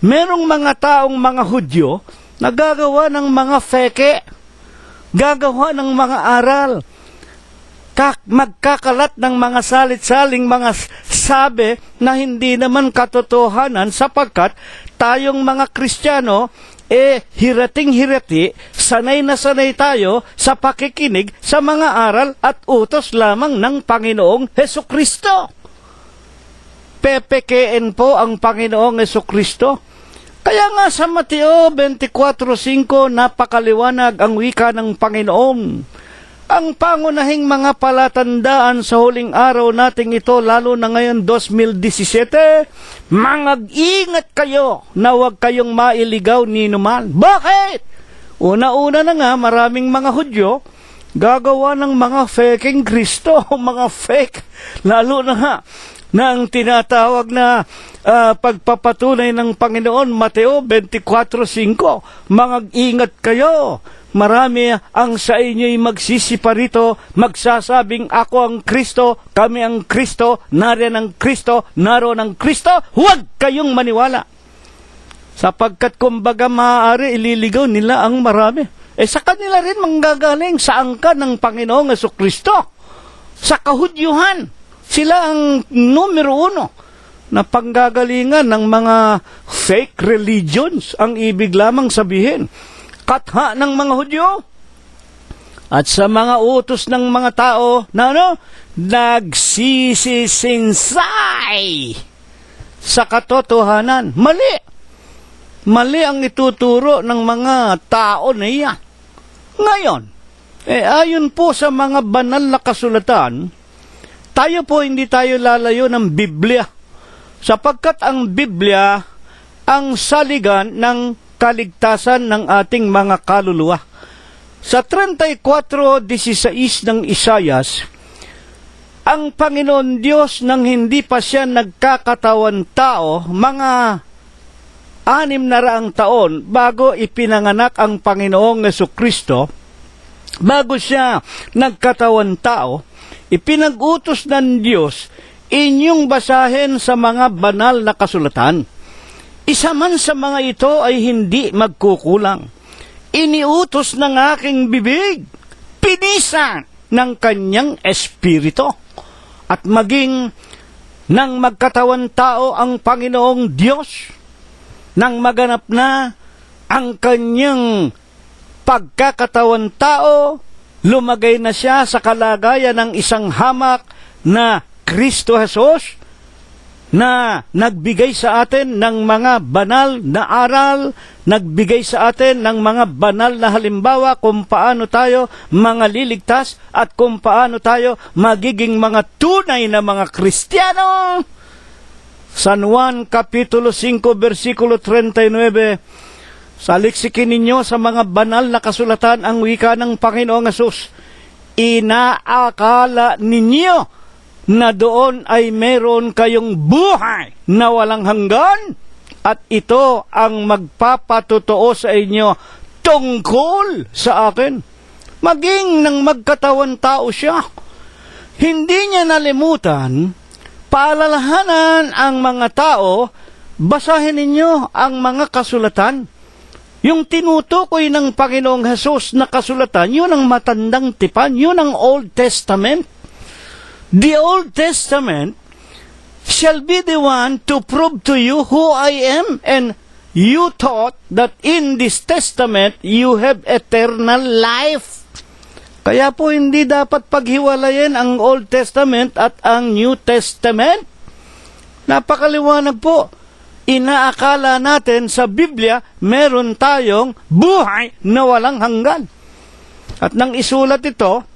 merong mga taong mga Hudyo na gagawa ng mga feke, gagawa ng mga aral, magkakalat ng mga salit-saling mga sabi na hindi naman katotohanan, sapagkat tayong mga Kristiyano, hirating-hirati, sanay na sanay tayo sa pakikinig sa mga aral at utos lamang ng Panginoong Hesukristo. Pepekein po ang Panginoong Hesukristo. Kaya nga sa Mateo 24.5, napakaliwanag ang wika ng Panginoon. Ang pangunahing mga palatandaan sa huling araw nating ito, lalo na ngayon 2017, mag-ingat kayo na huwag kayong mailigaw ni numan. Bakit? Una-una na nga, maraming mga Hudyo gagawa ng mga faking Kristo, mga fake, lalo na nga na ang tinatawag na pagpapatunay ng Panginoon, Mateo 24.5, mag-ingat kayo. Marami ang sa inyo'y magsisipa rito, magsasabing ako ang Kristo, kami ang Kristo, nariyan ang Kristo, naroon ang Kristo. Huwag kayong maniwala. Sapagkat kumbaga maaari ililigaw nila ang marami. Sa kanila rin manggagaling sa angkan ng Panginoong Jesucristo. Sa kahudyuhan, sila ang numero 1 na panggagalingan ng mga fake religions. Ang ibig lamang sabihin, katha ng mga Hudyo at sa mga utos ng mga tao na nagsisisinsay sa katotohanan. Mali ang ituturo ng mga tao na iyan. Ngayon, ayon po sa mga banal na kasulatan, tayo po hindi tayo lalayo ng Biblia, sapagkat ang Biblia ang saligan ng kaligtasan ng ating mga kaluluwa. Sa 34:16 ng Isayas, ang Panginoon Diyos nang hindi pa siya nagkakatawan tao, mga 600 taon bago ipinanganak ang Panginoong Jesucristo, bago siya nagkatawan tao, ipinag-utos ng Diyos, inyong basahin sa mga banal na kasulatan. Isa man sa mga ito ay hindi magkukulang. Iniutos ng aking bibig, pinisan ng kanyang espiritu. At maging nang magkatawan tao ang Panginoong Diyos, nang maganap na ang kanyang pagkakatawan tao, lumagay na siya sa kalagayan ng isang hamak na Kristo Jesus, na nagbigay sa atin ng mga banal na aral, nagbigay sa atin ng mga banal na halimbawa kung paano tayo mga liligtas at kung paano tayo magiging mga tunay na mga Kristiyano. San Juan Kapitulo 5 versikulo 39, saliksikin ninyo sa mga banal na kasulatan ang wika ng Panginoong Hesus. Inaakala ninyo na doon ay meron kayong buhay na walang hanggan, at ito ang magpapatotoo sa inyo tungkol sa akin. Maging nang magkatawan tao siya, hindi niya nalimutan, paalalahanan ang mga tao, basahin ninyo ang mga kasulatan. Yung tinutukoy ng Panginoong Hesus na kasulatan, yun ang matandang tipan, yun ang Old Testament. The Old Testament shall be the one to prove to you who I am, and you thought that in this testament you have eternal life. Kaya po hindi dapat paghiwalayin ang Old Testament at ang New Testament. Napakaliwanag po. Inaakala natin sa Biblia meron tayong buhay na walang hanggan. At nang isulat ito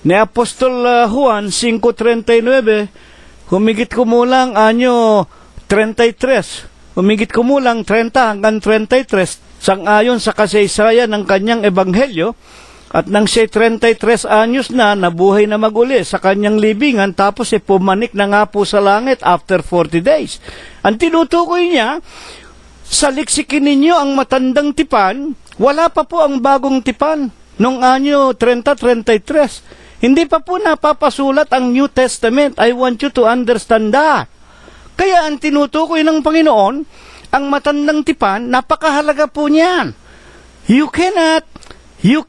ni Apostol Juan 5:39, humigit kumulang anyo 33, humigit kumulang 30 hanggang 33, sangayon sa kasaysayan ng kanyang ebanghelyo. At nang siya 33 anyos na, nabuhay na maguli sa kanyang libingan, tapos pumanik na nga po sa langit after 40 days. Ang tinutukoy niya, saliksikin ninyo ang matandang tipan, wala pa po ang bagong tipan nung anyo 30-33. Hindi pa po napapasulat ang New Testament. I want you to understand that. Kaya ang tinutukoy ng Panginoon, ang matandang tipan, napakahalaga po niyan. You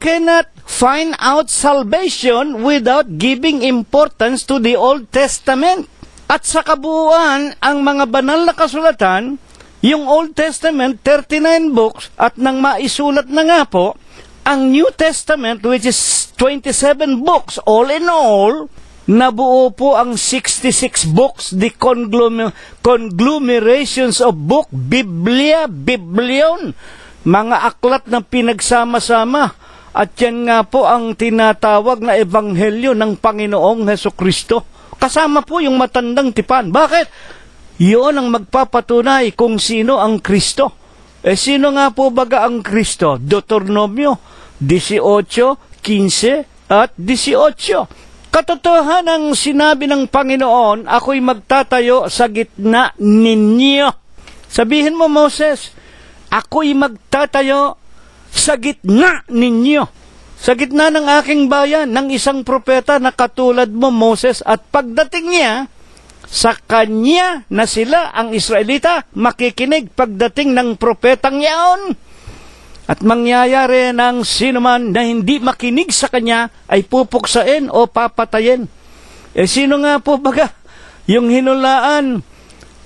cannot find out salvation without giving importance to the Old Testament. At sa kabuuan, ang mga banal na kasulatan, yung Old Testament, 39 books, at nang maisulat na nga po, ang New Testament, which is 27 books, all in all, nabuo po ang 66 books, the conglomerations of book, Biblia, Biblion, mga aklat na pinagsama-sama. At yan nga po ang tinatawag na ebanghelyo ng Panginoong Hesukristo. Kasama po yung matandang tipan. Bakit? Yun ang magpapatunay kung sino ang Kristo. Sino nga po baga ang Kristo? Deuteronomio 18, 15 at 18. Katotohanan ang sinabi ng Panginoon, ako'y magtatayo sa gitna ninyo. Sabihin mo, Moses, ako'y magtatayo sa gitna ninyo. Sa gitna ng aking bayan, ng isang propeta na katulad mo, Moses, at pagdating niya, sa kanya na sila, ang Israelita, makikinig pagdating ng propetang yaon. At mangyayari ng sinuman na hindi makinig sa kanya ay pupuksain o papatayin. Sino nga po baga? Yung hinulaan,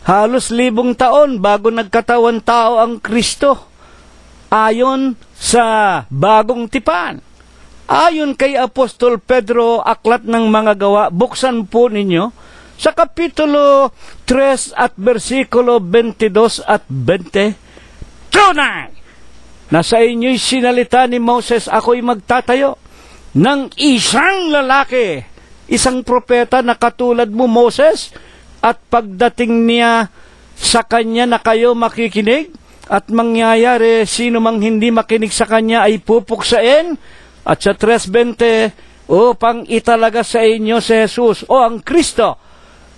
halos 1,000 taon bago nagkatawan tao ang Kristo. Ayon sa bagong tipan. Ayon kay Apostol Pedro, aklat ng mga gawa, buksan po ninyo sa Kapitulo 3 at versikulo 22 at 20. Tunay! Nasa inyo'y sinalita ni Moses, ako'y magtatayo ng isang lalaki, isang propeta na katulad mo, Moses, at pagdating niya sa kanya na kayo makikinig, at mangyayari, sino mang hindi makinig sa kanya ay pupuksain. At sa 3:20, upang italaga sa inyo si Jesus, o ang Kristo,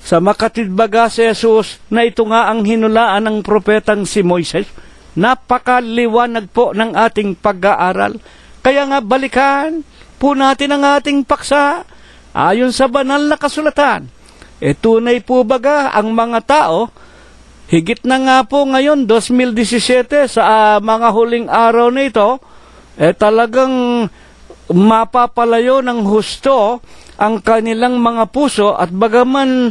sa makatidbaga si Jesus, na ito nga ang hinulaan ng propetang si Moises. Napakaliwanag po ng ating pag-aaral. Kaya nga balikan po natin ang ating paksa ayon sa banal na kasulatan. Tunay po baga ang mga tao, higit na nga po ngayon, 2017, sa mga huling araw na ito, talagang mapapalayo ng husto ang kanilang mga puso, at bagaman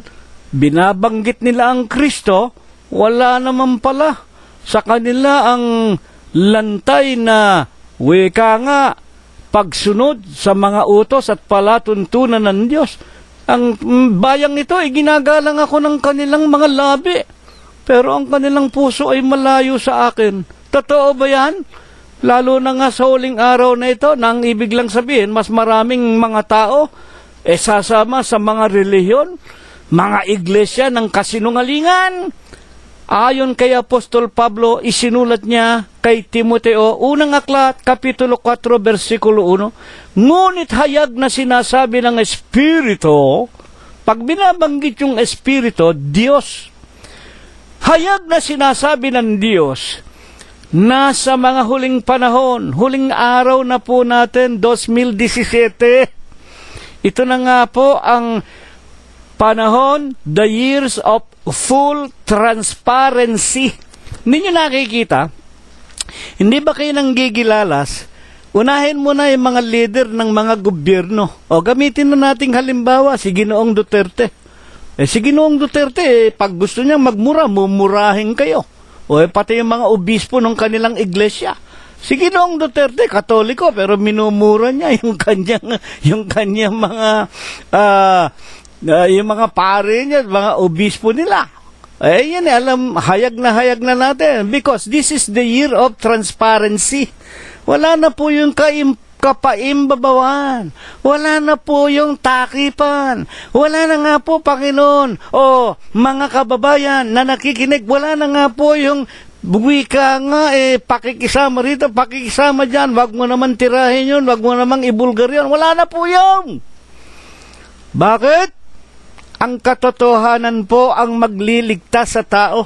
binabanggit nila ang Kristo, wala naman pala sa kanila ang lantay na Wika nga, pagsunod sa mga utos at palatuntunan ng Diyos. Ang bayang ito ay ginagalang ako ng kanilang mga labi, pero ang kanilang puso ay malayo sa akin. Totoo ba yan? Lalo na nga sa huling araw na ito, na ang ibig lang sabihin, mas maraming mga tao sasama sa mga relihiyon, mga iglesia ng kasinungalingan. Ayon kay Apostol Pablo, isinulat niya kay Timoteo, unang aklat, Kapitulo 4, versikulo 1, ngunit hayag na sinasabi ng Espiritu, pag binabanggit yung Espiritu, Diyos, hayag na sinasabi ng Diyos, na sa mga huling panahon, huling araw na po natin, 2017, ito na nga po ang panahon, the years of full transparency. Hindi nyo nakikita? Hindi ba kayo nanggigilalas? Unahin mo na yung mga leader ng mga gobyerno. O gamitin na nating halimbawa, si Ginoong Duterte. Si Ginoong Duterte, pag gusto niya magmura, mumurahin kayo. O pati yung mga obispo ng kanilang iglesia. Si Ginoong Duterte, Katoliko, pero minumura niya yung kanyang mga yung mga pare niya, mga obispo nila. Yan alam, hayag na natin. Because this is the year of transparency. Wala na po yung kapaimbabawan. Wala na po yung takipan. Wala na nga po, Panginoon, o mga kababayan na nakikinig, wala na nga po yung wika nga, pakikisama rito, pakikisama dyan, wag mo naman tirahin yun, wag mo naman ibulgar yun. Wala na po yun. Bakit? Ang katotohanan po ang magliligtas sa tao.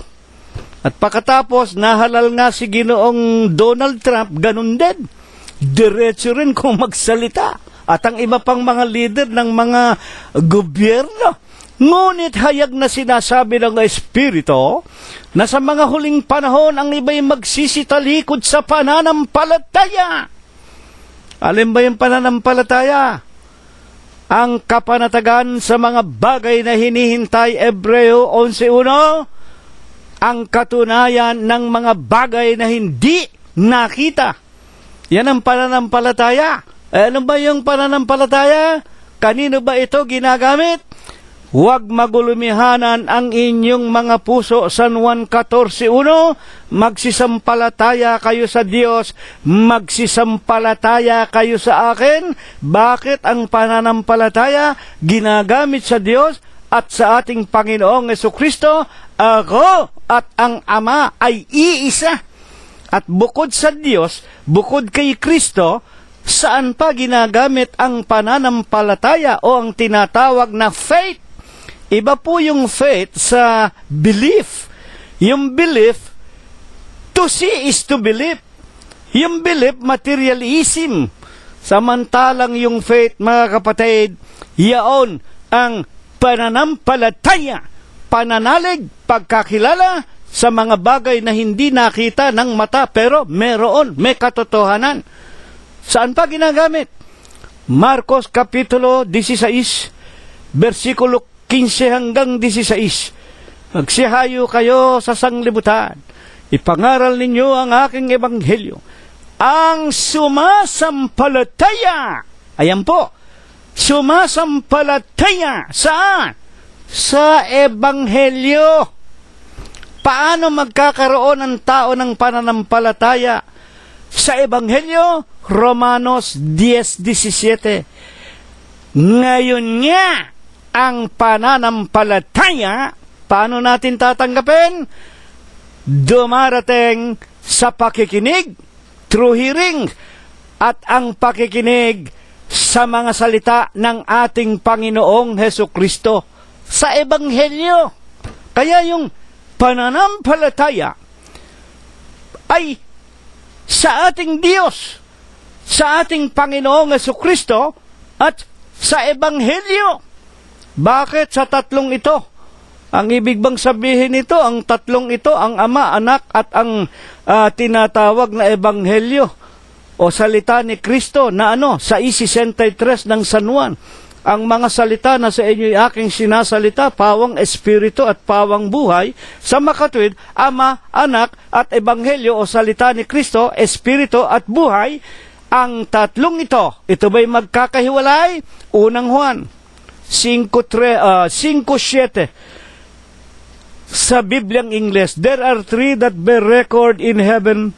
At pagkatapos, nahalal nga si Ginoong Donald Trump, ganun din. Diretso rin kung magsalita. At ang iba pang mga leader ng mga gobyerno. Ngunit hayag na sinasabi ng Espiritu na sa mga huling panahon ang iba'y magsisitalikod sa pananampalataya. Alin ba yung pananampalataya? Ang kapanatagan sa mga bagay na hinihintay, Ebreo 11:1, ang katunayan ng mga bagay na hindi nakita. Yan ang pananampalataya. Ano ba yung pananampalataya? Kanino ba ito ginagamit? Huwag magulumihanan ang inyong mga puso. San Juan 14:1, magsisampalataya kayo sa Diyos, magsisampalataya kayo sa akin. Bakit ang pananampalataya ginagamit sa Diyos at sa ating Panginoong Jesucristo? Ako at ang Ama ay iisa. At bukod sa Diyos, bukod kay Kristo, saan pa ginagamit ang pananampalataya o ang tinatawag na faith? Iba po yung faith sa belief. Yung belief, to see is to believe. Yung belief, materialism. Samantalang yung faith, mga kapatid, yaon ang pananampalataya, pananalig, pagkakilala sa mga bagay na hindi nakita ng mata, pero meron, may katotohanan. Saan pa ginagamit? Marcos Kapitulo 16, versikulo 15 hanggang 16. Magsihayo kayo sa sanglibutan. Ipangaral ninyo ang aking ebanghelyo. Ang sumasampalataya, ayan po, sumasampalataya saan? Sa ebanghelyo. Paano magkakaroon ng tao ng pananampalataya? Sa ebanghelyo, Romanos 10:17. Ngayon nga, ang pananampalataya, paano natin tatanggapin? Dumarating sa pakikinig, through hearing, at ang pakikinig sa mga salita ng ating Panginoong Hesukristo sa Ebanghelyo. Kaya yung pananampalataya ay sa ating Diyos, sa ating Panginoong Hesukristo, at sa Ebanghelyo. Bakit sa tatlong ito? Ang ibig bang sabihin ito, ang tatlong ito, ang Ama, Anak, at ang tinatawag na Ebanghelyo o salita ni Kristo na sa 63 ng San Juan. ang mga salita na sa inyo'y aking sinasalita, pawang espiritu at pawang buhay, sa makatwid, Ama, Anak, at Ebanghelyo o salita ni Kristo, espiritu at buhay, ang tatlong ito ba'y magkakahiwalay? Unang Juan 5:7. Sa Bibliang Ingles, there are three that bear record in heaven.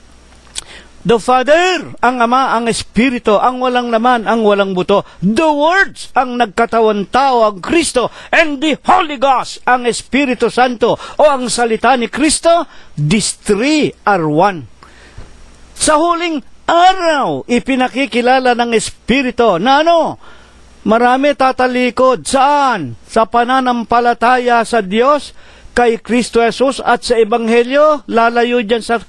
The Father, ang Ama, ang Espiritu, ang walang laman, ang walang buto. The Words, ang nagkatawan tao, ang Kristo. And the Holy Ghost, ang Espiritu Santo, o ang salita ni Kristo. These three are one. Sa huling araw, ipinakikilala ng Espiritu na marami tatalikod. Saan? Sa pananampalataya sa Diyos, kay Kristo Jesus at sa Ebanghelyo, lalayo dyan sa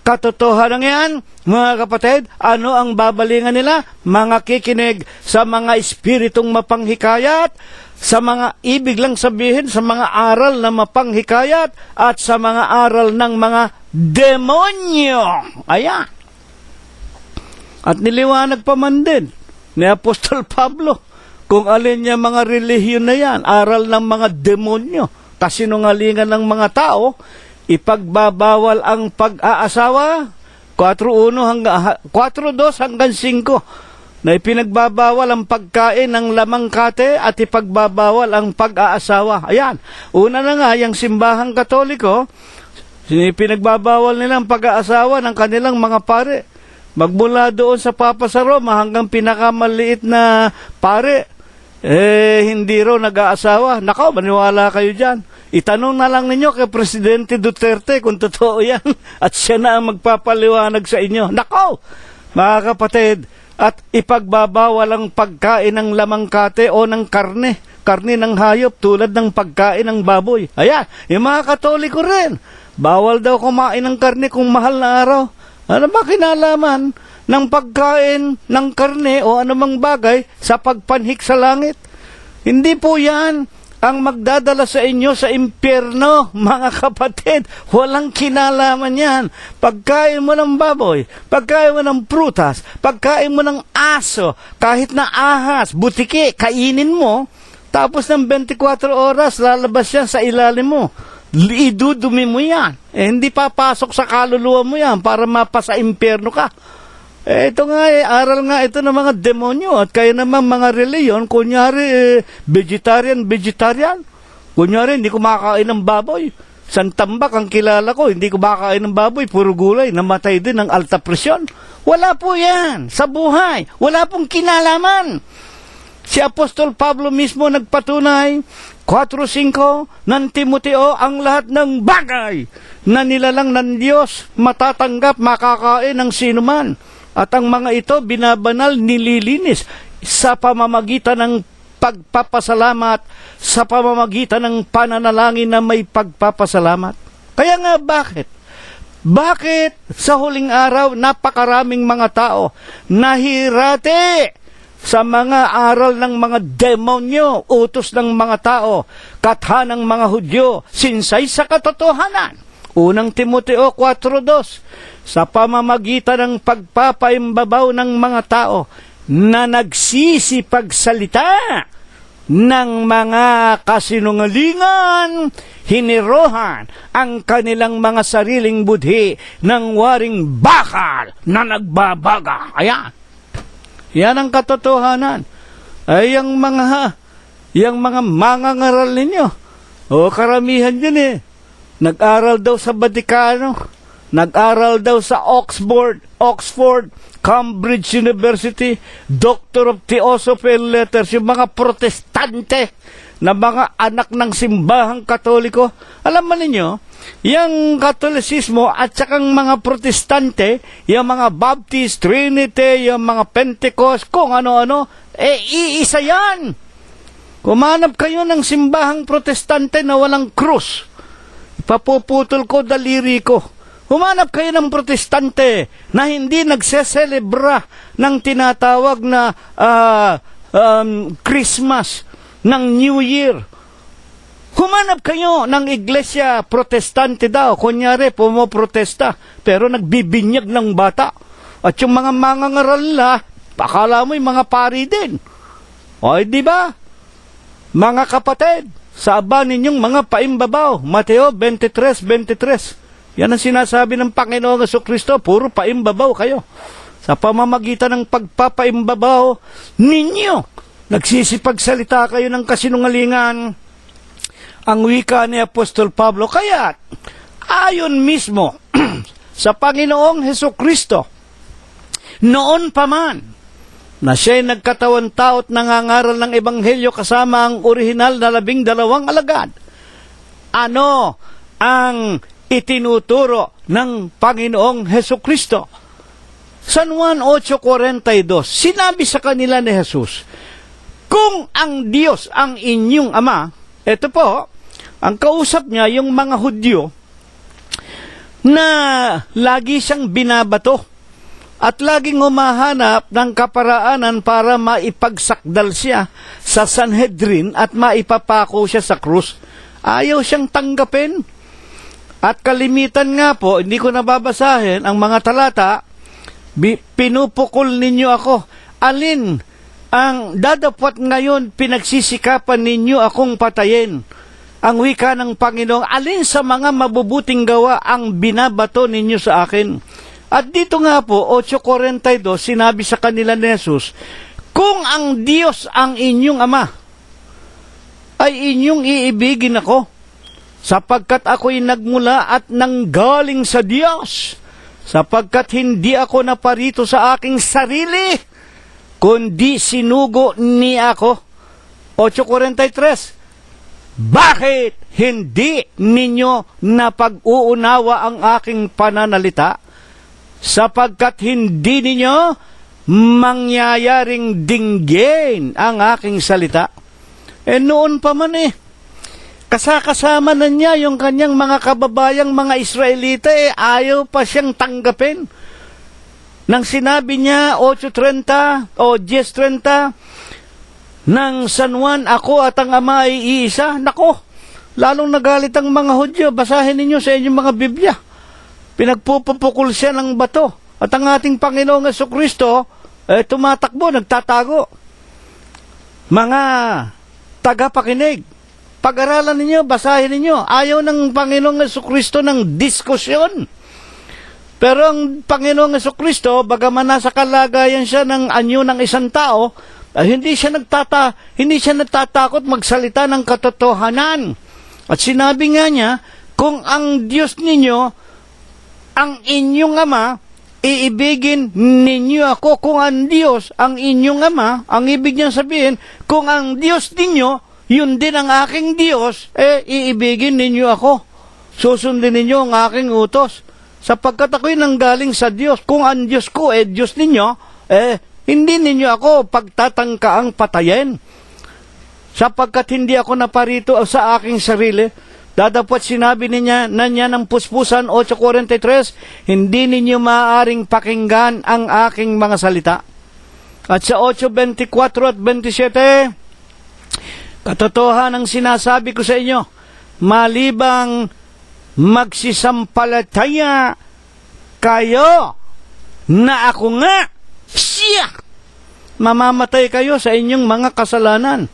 katotohanan yan. Mga kapatid, ano ang babalingan nila? Mga kikinig sa mga espiritong mapanghikayat, sa mga ibig lang sabihin, sa mga aral na mapanghikayat, at sa mga aral ng mga demonyo. Ayan. At niliwanag pa man din ni Apostol Pablo kung alin niya mga relihiyon na yan, aral ng mga demonyo. Kasinungalingan ng mga tao, ipagbabawal ang pag-aasawa, 4:2 hanggang 5, na ipinagbabawal ang pagkain ng lamang kate at ipagbabawal ang pag-aasawa. Ayan, una na nga, yung simbahang Katoliko, pinagbabawal nila ang pag-aasawa ng kanilang mga pare. Magmula doon sa Papa sa Roma hanggang pinakamaliit na pare, hindi raw nag-aasawa. Nako, maniwala kayo dyan. Itanong na lang ninyo kay Presidente Duterte kung totoo yan. At siya na ang magpapaliwanag sa inyo. Nako, mga kapatid, at ipagbabawal ang pagkain ng lamang kate o ng karne ng hayop tulad ng pagkain ng baboy. Ayan, yung mga Katoliko rin. Bawal daw kumain ng karne kung mahal na araw. Ano ba kinalaman ng pagkain ng karne o anumang bagay sa pagpanhik sa langit? Hindi po yan ang magdadala sa inyo sa impyerno, mga kapatid. Walang kinalaman yan. Pagkain mo ng baboy, pagkain mo ng prutas, pagkain mo ng aso, kahit na ahas, butiki, kainin mo, tapos ng 24 oras, lalabas yan sa ilalim mo. Idudumi mo yan. Hindi papasok sa kaluluwa mo yan para mapasa impyerno ka. Ito nga aral nga ito ng mga demonyo at kaya naman mga reliyon, kunyari vegetarian. Kunyari hindi kumakain ng baboy. Santambak ang kilala ko, hindi kumakain ng baboy, puro gulay, namatay din ng alta presyon. Wala po yan sa buhay. Wala pong kinalaman. Si Apostol Pablo mismo nagpatunay, 4:5 ng Timoteo, ang lahat ng bagay na nilalang ng Diyos matatanggap, makakain ng sinuman. At ang mga ito binabanal, nililinis sa pamamagitan ng pagpapasalamat, sa pamamagitan ng pananalangin na may pagpapasalamat. Kaya nga bakit? Bakit sa huling araw napakaraming mga tao nahirati sa mga aral ng mga demonyo, utos ng mga tao, kathanang mga Hudyo, sinsay sa katotohanan? Unang Timoteo 4:2, sa pamamagitan ng pagpapaimbabaw ng mga tao na nagsisipagsalita ng mga kasinungalingan, hinirohan ang kanilang mga sariling budhi ng waring bakal na nagbabaga. Ayan. Yan ang katotohanan. Ay, yung mga mangangaral ninyo, o karamihan yun nag-aral daw sa Vaticano, nag-aral daw sa Oxford, Cambridge University, Doctor of Theosophy and Letters, yung mga protestante na mga anak ng simbahang Katoliko. Alam mo ninyo, yung Katolisismo at sakang mga protestante, yung mga Baptist, Trinity, yung mga Pentecost, kung ano-ano, iisa yan. Kumanap kayo ng simbahang protestante na walang krus, papuputol ko daliri ko. Humanap kayo ng protestante na hindi nagseselebra ng tinatawag na Christmas, ng New Year. Humanap kayo ng iglesia protestante daw, kunyari pumoprotesta, pero nagbibinyag ng bata. At yung mga mangangaral na, akala mo yung mga pari din. O, di ba? Mga kapatid, sa aba ninyong mga paimbabaw, Mateo 23:23. Yan ang sinasabi ng Panginoong Jesucristo, puro paimbabaw kayo. Sa pamamagitan ng pagpapaimbabaw ninyo, nagsisipagsalita kayo ng kasinungalingan. Ang wika ni Apostol Pablo, kaya ayon mismo sa Panginoong Jesucristo, noon pa man, na siya'y nagkatawan tao at nangangaral ng Ebanghelyo kasama ang orihinal na 12 alagad. Ano ang itinuturo ng Panginoong Jesucristo? San Juan 8:42, sinabi sa kanila ni Jesus, kung ang Diyos ang inyong Ama, ito po, ang kausap niya yung mga Hudyo na lagi siyang binabato at laging humahanap ng kaparaanan para maipagsakdal siya sa Sanhedrin at maipapako siya sa krus. Ayaw siyang tanggapin. At kalimitan nga po, hindi ko nababasahin ang mga talata, pinupukol ninyo ako. Alin ang dadapwat ngayon pinagsisikapan ninyo akong patayin? Ang wika ng Panginoon, alin sa mga mabubuting gawa ang binabato ninyo sa akin? At dito nga po, 8:42, sinabi sa kanila ni Jesus, kung ang Diyos ang inyong Ama, ay inyong iibigin ako, sapagkat ako'y nagmula at nanggaling sa Diyos, sapagkat hindi ako naparito sa aking sarili, kundi sinugo ni ako. 8:43, bakit hindi ninyo napag-uunawa ang aking pananalita? Sapagkat hindi ninyo mangyayaring dinggin ang aking salita. Noon pa man kasakasama na niya yung kanyang mga kababayang mga Israelita, ayaw pa siyang tanggapin. Nang sinabi niya 8:30 o 10:30 ng San Juan, ako at ang Ama ay iisa, nako, lalong nagalit ang mga Hudyo. Basahin ninyo sa inyong mga Biblia. Pinagpupupukol siya ng bato. At ang ating Panginoong Jesucristo, tumatakbo, nagtatago. Mga tagapakinig, pag-aralan ninyo, basahin ninyo. Ayaw ng Panginoong Jesucristo ng diskusyon. Pero ang Panginoong Jesucristo, bagaman nasa kalagayan siya ng anyo ng isang tao, hindi siya nagtatakot magsalita ng katotohanan. At sinabi nga niya, kung ang Diyos ninyo, ang inyong Ama, iibigin ninyo ako. Kung ang Diyos ang inyong Ama, ang ibig niyang sabihin, kung ang Diyos ninyo, yun din ang aking Diyos, iibigin ninyo ako. Susundin ninyo ang aking utos. Sapagkat ako'y nanggaling sa Diyos. Kung ang Diyos ko, Diyos ninyo, hindi ninyo ako pagtatangkaang patayin. Sapagkat hindi ako naparito sa aking sarili. Dadapot sinabi niya ng puspusan 8:43, hindi ninyo maaaring pakinggan ang aking mga salita. At sa 8:24 at 27, katotohanan ang sinasabi ko sa inyo, malibang magsisampalataya kayo na ako nga siya, mamamatay kayo sa inyong mga kasalanan.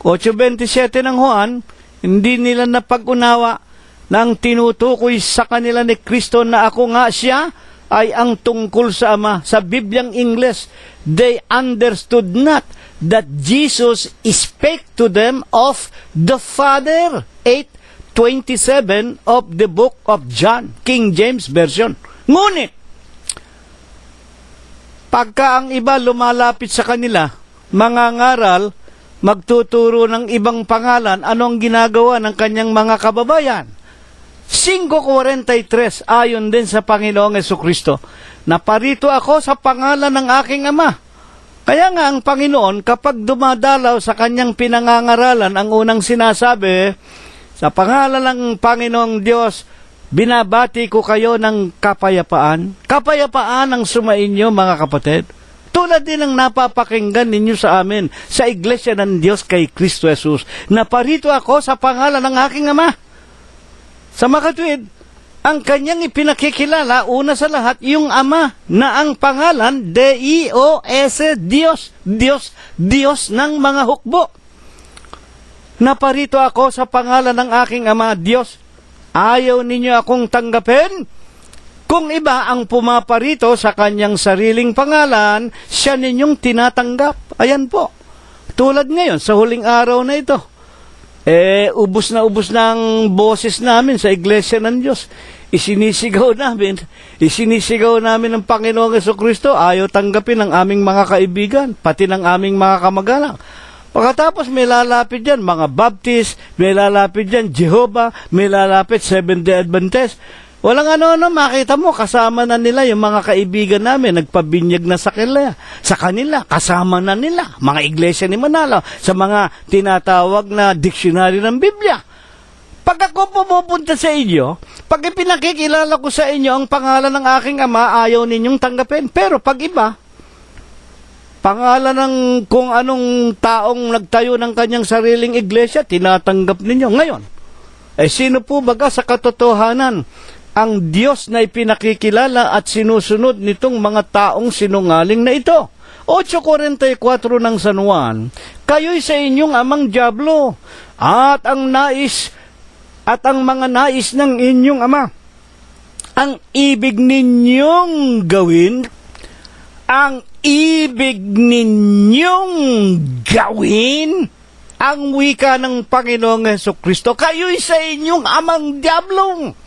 8:27 ng Juan, hindi nila napag-unawa na ang tinutukoy sa kanila ni Kristo na ako nga siya ay ang tungkol sa Ama. Sa Bibliang Ingles, they understood not that Jesus spake to them of the Father. 8:27 of the book of John, King James Version. Ngunit, pagka ang iba lumalapit sa kanila, mangangaral, magtuturo ng ibang pangalan, anong ginagawa ng kanyang mga kababayan? 5:43, ayon din sa Panginoong Jesucristo, naparito ako sa pangalan ng aking Ama. Kaya nga ang Panginoon, kapag dumadalaw sa kanyang pinangangaralan, ang unang sinasabi, sa pangalan ng Panginoong Diyos, binabati ko kayo ng kapayapaan. Kapayapaan ang sumainyo, mga kapatid. Tulad din ang napapakinggan ninyo sa amin sa Iglesia ng Diyos kay Kristo Jesus. Naparito ako sa pangalan ng aking Ama. Sa makatwid, ang kanyang ipinakikilala, una sa lahat, yung Ama, na ang pangalan, Dios, Diyos ng mga hukbo. Naparito ako sa pangalan ng aking Ama, Diyos. Ayaw ninyo akong tanggapin? Kung iba ang pumaparito sa kanyang sariling pangalan, siya ninyong tinatanggap. Ayan po. Tulad ngayon, sa huling araw na ito, ubos na ang boses namin sa Iglesia ng Diyos. Isinisigaw namin ng Panginoong Jesucristo, ayaw tanggapin ng aming mga kaibigan, pati ng aming mga kamag-anak. Pagkatapos may lalapit dyan, mga Baptist, may lalapit dyan, Jehovah, may lalapit Seventh-day Adventist. Walang ano-ano, makita mo, kasama na nila yung mga kaibigan namin, nagpabinyag na sa kanila, kasama na nila, mga iglesia ni Manalo, sa mga tinatawag na dictionary ng Biblia. Pag ako pumupunta sa inyo, pag ipinakikilala ko sa inyo ang pangalan ng aking Ama, ayaw ninyong tanggapin. Pero pag iba, pangalan ng kung anong taong nagtayo ng kanyang sariling iglesia, tinatanggap ninyo. Ngayon, sino po baga sa katotohanan ang Diyos na ipinakikilala at sinusunod nitong mga taong sinungaling na ito? 8:44 ng San Juan, kayo'y sa inyong amang dyablo, at ang mga nais ng inyong ama. Ang ibig ninyong gawin, ang wika ng Panginoong Jesucristo, kayo'y sa inyong amang diablong.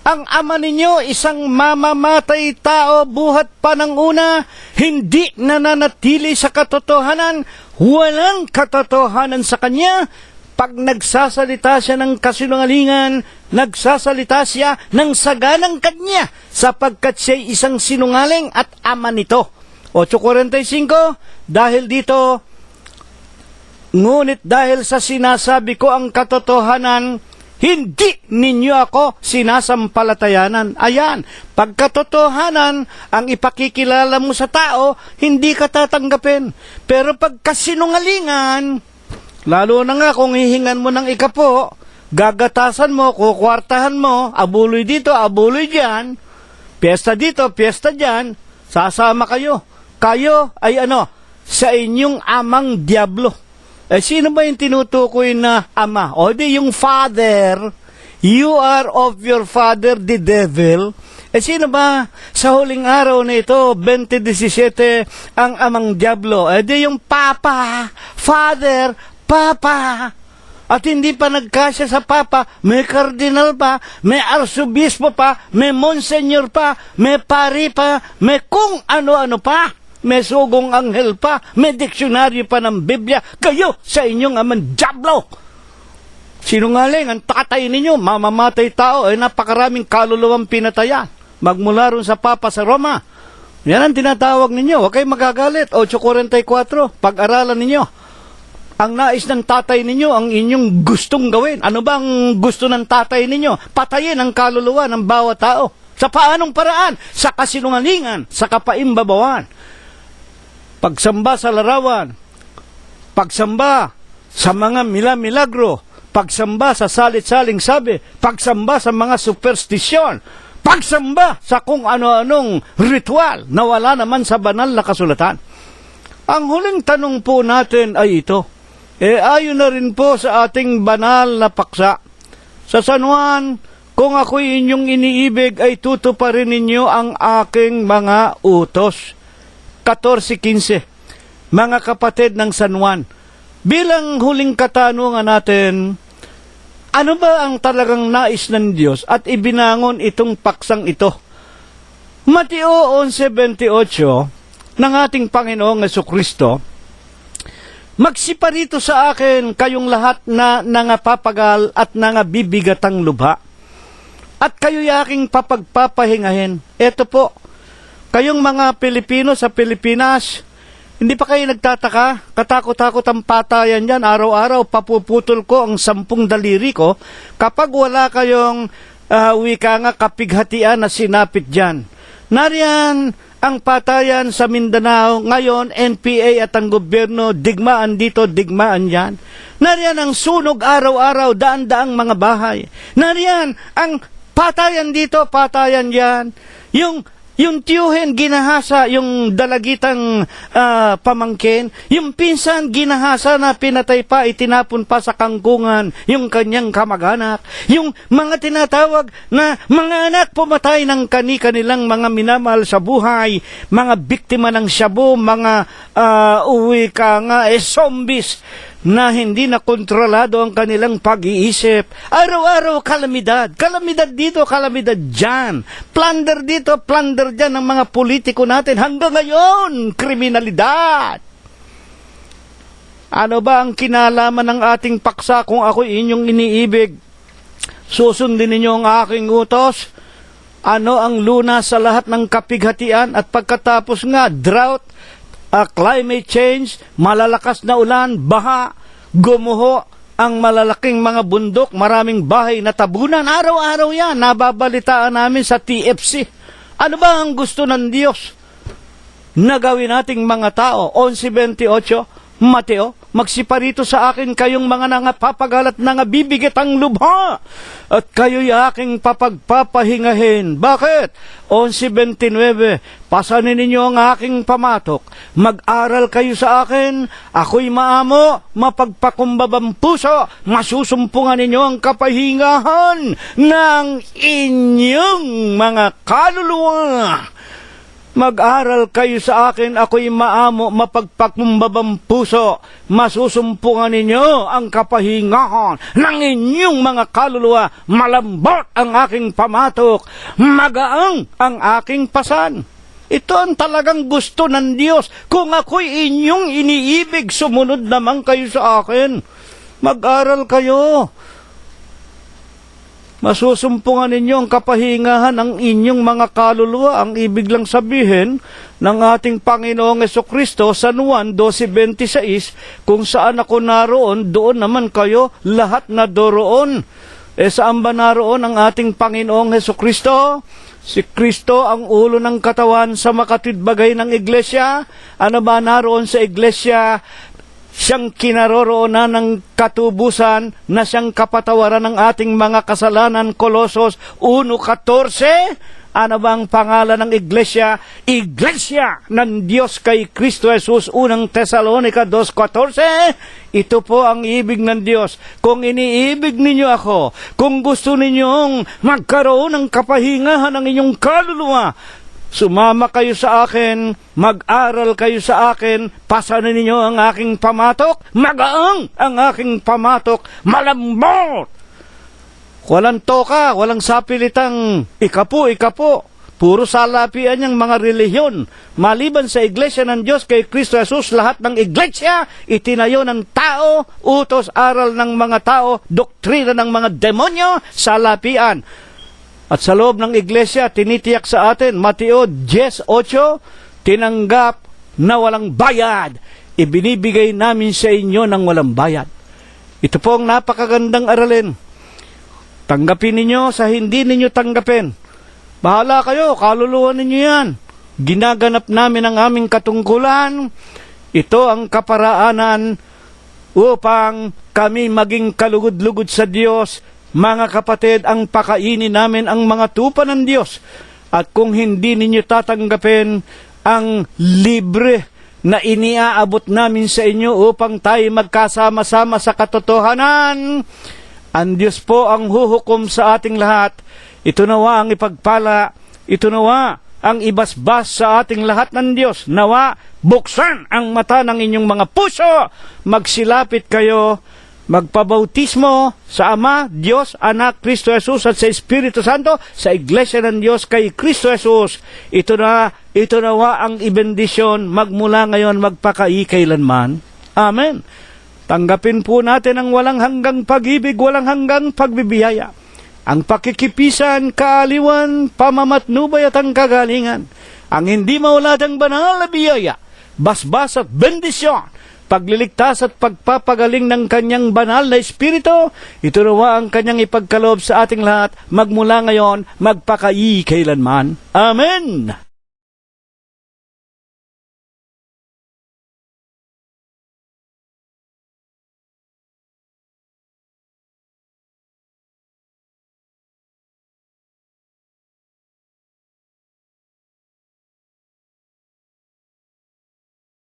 Ang ama ninyo, isang mamamatay tao, buhat pa ng una, hindi nananatili sa katotohanan, walang katotohanan sa kanya. Pag nagsasalita siya ng kasinungalingan, nagsasalita siya ng saganang kanya, sapagkat siya'y isang sinungaling at ama nito. 8:45, ngunit dahil sa sinasabi ko ang katotohanan, hindi ninyo ako sinasampalatayanan. Ayan, pagkatotohanan ang ipakikilala mo sa tao, hindi ka tatanggapin. Pero pagkasinungalingan, lalo na nga kung hihingan mo ng ikapo, gagatasan mo, kukwartahan mo, abuloy dito, abuloy dyan, piyesta dito, piyesta dyan, sasama kayo. Kayo ay sa inyong amang diablo. Sino ba yung tinutukoy na ama? O di yung father, you are of your father, the devil. Sino ba sa huling araw na ito, 2017, ang amang diablo? Di yung papa, father, papa. At hindi pa nagkasya sa papa, may kardinal pa, may arsobispo pa, may monsenyor pa, may pari pa, may kung ano-ano pa. May sugong anghel pa, may diksyonaryo pa ng Biblia. Kayo sa inyong amang diablo. Sinungaling, ang tatay ninyo, mamamatay tao, napakaraming kaluluwang pinatayan. Magmula ron sa papa sa Roma. Yan ang tinatawag ninyo. Huwag kayong magagalit. 8:44, pag-aralan ninyo. Ang nais ng tatay ninyo, ang inyong gustong gawin. Ano bang gusto ng tatay ninyo? Patayin ang kaluluwa ng bawat tao. Sa paanong paraan? Sa kasinungalingan, sa kapaimbabawan. Pagsamba sa larawan, pagsamba sa mga milagro, pagsamba sa salit-saling sabi, pagsamba sa mga superstisyon, pagsamba sa kung ano-anong ritual na wala naman sa banal na kasulatan. Ang huling tanong po natin ay ito. Ayon na rin po sa ating banal na paksa. Sa San Juan, kung ako'y inyong iniibig, ay tutuparin ninyo ang aking mga utos. 14:15, mga kapatid ng San Juan, bilang huling katanungan natin, ano ba ang talagang nais ng Diyos at ibinangon itong paksang ito? Mateo 11:28 ng ating Panginoong Jesucristo, magsiparito sa akin kayong lahat na nangapapagal at nangabibigatang lubha, at kayo'y aking papagpapahingahin. Ito po, kayong mga Pilipino sa Pilipinas, hindi pa kayo nagtataka? Katakot-takot ang patayan yan. Araw-araw, papuputol ko ang 10 daliri ko kapag wala kayong wika nga kapighatian na sinapit dyan. Nariyan ang patayan sa Mindanao. Ngayon, NPA at ang gobyerno, digmaan dito, digmaan yan. Nariyan ang sunog araw-araw, daan-daang mga bahay. Nariyan ang patayan dito, patayan diyan. Yung tiyuhin, ginahasa yung dalagitang pamangkin. Yung pinsan, ginahasa na pinatay pa, itinapon pa sa kangkungan yung kanyang kamag-anak. Yung mga tinatawag na mga anak pumatay ng kanilang mga minamahal sa buhay, mga biktima ng shabu, mga zombies na hindi na kontrolado ang kanilang pag-iisip. Araw-araw kalamidad. Kalamidad dito, kalamidad dyan. Plunder dito, plunder dyan ng mga politiko natin. Hanggang ngayon, kriminalidad. Ano ba ang kinalaman ng ating paksa kung ako inyong iniibig? Susundin ninyo ang aking utos? Ano ang lunas sa lahat ng kapighatian? At pagkatapos nga, drought, climate change, malalakas na ulan, baha, gumuho ang malalaking mga bundok, maraming bahay na tabunan. Araw-araw yan, nababalitaan namin sa TFC. Ano ba ang gusto ng Diyos na gawin nating mga tao? 11:28, Mateo, magsiparito sa akin kayong mga nangapapagalat na bibigit ang lubha, at kayo'y aking papagpapahingahin. Bakit? 11:29, pasanin ninyo ang aking pamatok, mag-aral kayo sa akin, ako'y maamo, mapagpakumbabang puso, masusumpungan ninyo ang kapahingahan ng inyong mga kaluluwa. Mag-aral kayo sa akin, ako'y maamo, mapagpakumbabang puso, masusumpungan ninyo ang kapahingahan ng inyong mga kaluluwa, malambot ang aking pamatok, magaang ang aking pasan. Ito ang talagang gusto ng Diyos. Kung ako'y inyong iniibig, sumunod naman kayo sa akin. Mag-aral kayo. Masusumpungan ninyo ang kapahingahan ng inyong mga kaluluwa. Ang ibig lang sabihin ng ating Panginoong Jesucristo sa Juan 12:26, kung saan ako naroon, doon naman kayo lahat na doroon. Saan ba naroon ang ating Panginoong Jesucristo? Si Kristo ang ulo ng katawan sa makatwidbagay ng iglesia. Ano ba naroon sa iglesia? Siyang kinaroroonan ng katubusan na siyang kapatawaran ng ating mga kasalanan. Kolosos 1:14. Ano ba ang pangalan ng iglesia? Iglesia ng Diyos kay Kristo Jesus. 1 Tesalonica 2:14. Ito po ang ibig ng Diyos. Kung iniibig ninyo ako, kung gusto ninyong magkaroon ng kapahingahan ng inyong kaluluwa, sumama kayo sa akin, mag-aral kayo sa akin, pasanin ninyo ang aking pamatok, magaang ang aking pamatok, malambot. Walang toka, walang sapilitang ikapo. Puro salapian niyang mga relihiyon. Maliban sa iglesia ng Diyos kay Kristo Jesus, lahat ng iglesia itinayo ng tao, utos, aral ng mga tao, doktrina ng mga demonyo, salapian. At sa loob ng iglesia, tinitiyak sa atin, Mateo 10:8, tinanggap na walang bayad. Ibinibigay namin sa inyo ng walang bayad. Ito po ang napakagandang aralin. Tanggapin ninyo sa hindi ninyo tanggapin. Bahala kayo, kaluluwa ninyo yan. Ginaganap namin ang aming katungkulan. Ito ang kaparaanan upang kami maging kalugod-lugod sa Diyos. Mga kapatid, ang pakainin namin ang mga tupa ng Diyos. At kung hindi ninyo tatanggapin ang libre na iniaabot namin sa inyo upang tayo magkasama-sama sa katotohanan, ang Diyos po ang huhukom sa ating lahat. Ito nawa ang ipagpala, ito nawa ang ibasbas sa ating lahat ng Diyos. Nawa, buksan ang mata ng inyong mga puso, magsilapit kayo, magpabautismo sa Ama, Diyos, Anak, Kristo Jesus at sa Espiritu Santo sa Iglesia ng Diyos kay Kristo Jesus. Ito nawa ang ibendisyon magmula ngayon magpakaikailanman. Amen. Tanggapin po natin ang walang hanggang pag-ibig, walang hanggang pagbibiyaya. Ang pakikipisan, kaaliwan, pamamatnubay at ang kagalingan. Ang hindi maulatang banal na biyaya, basbas at bendisyon, pagliligtas at pagpapagaling ng kanyang banal na Espiritu, ito nawa ang kanyang ipagkaloob sa ating lahat, magmula ngayon, magpakaikailanman. Amen!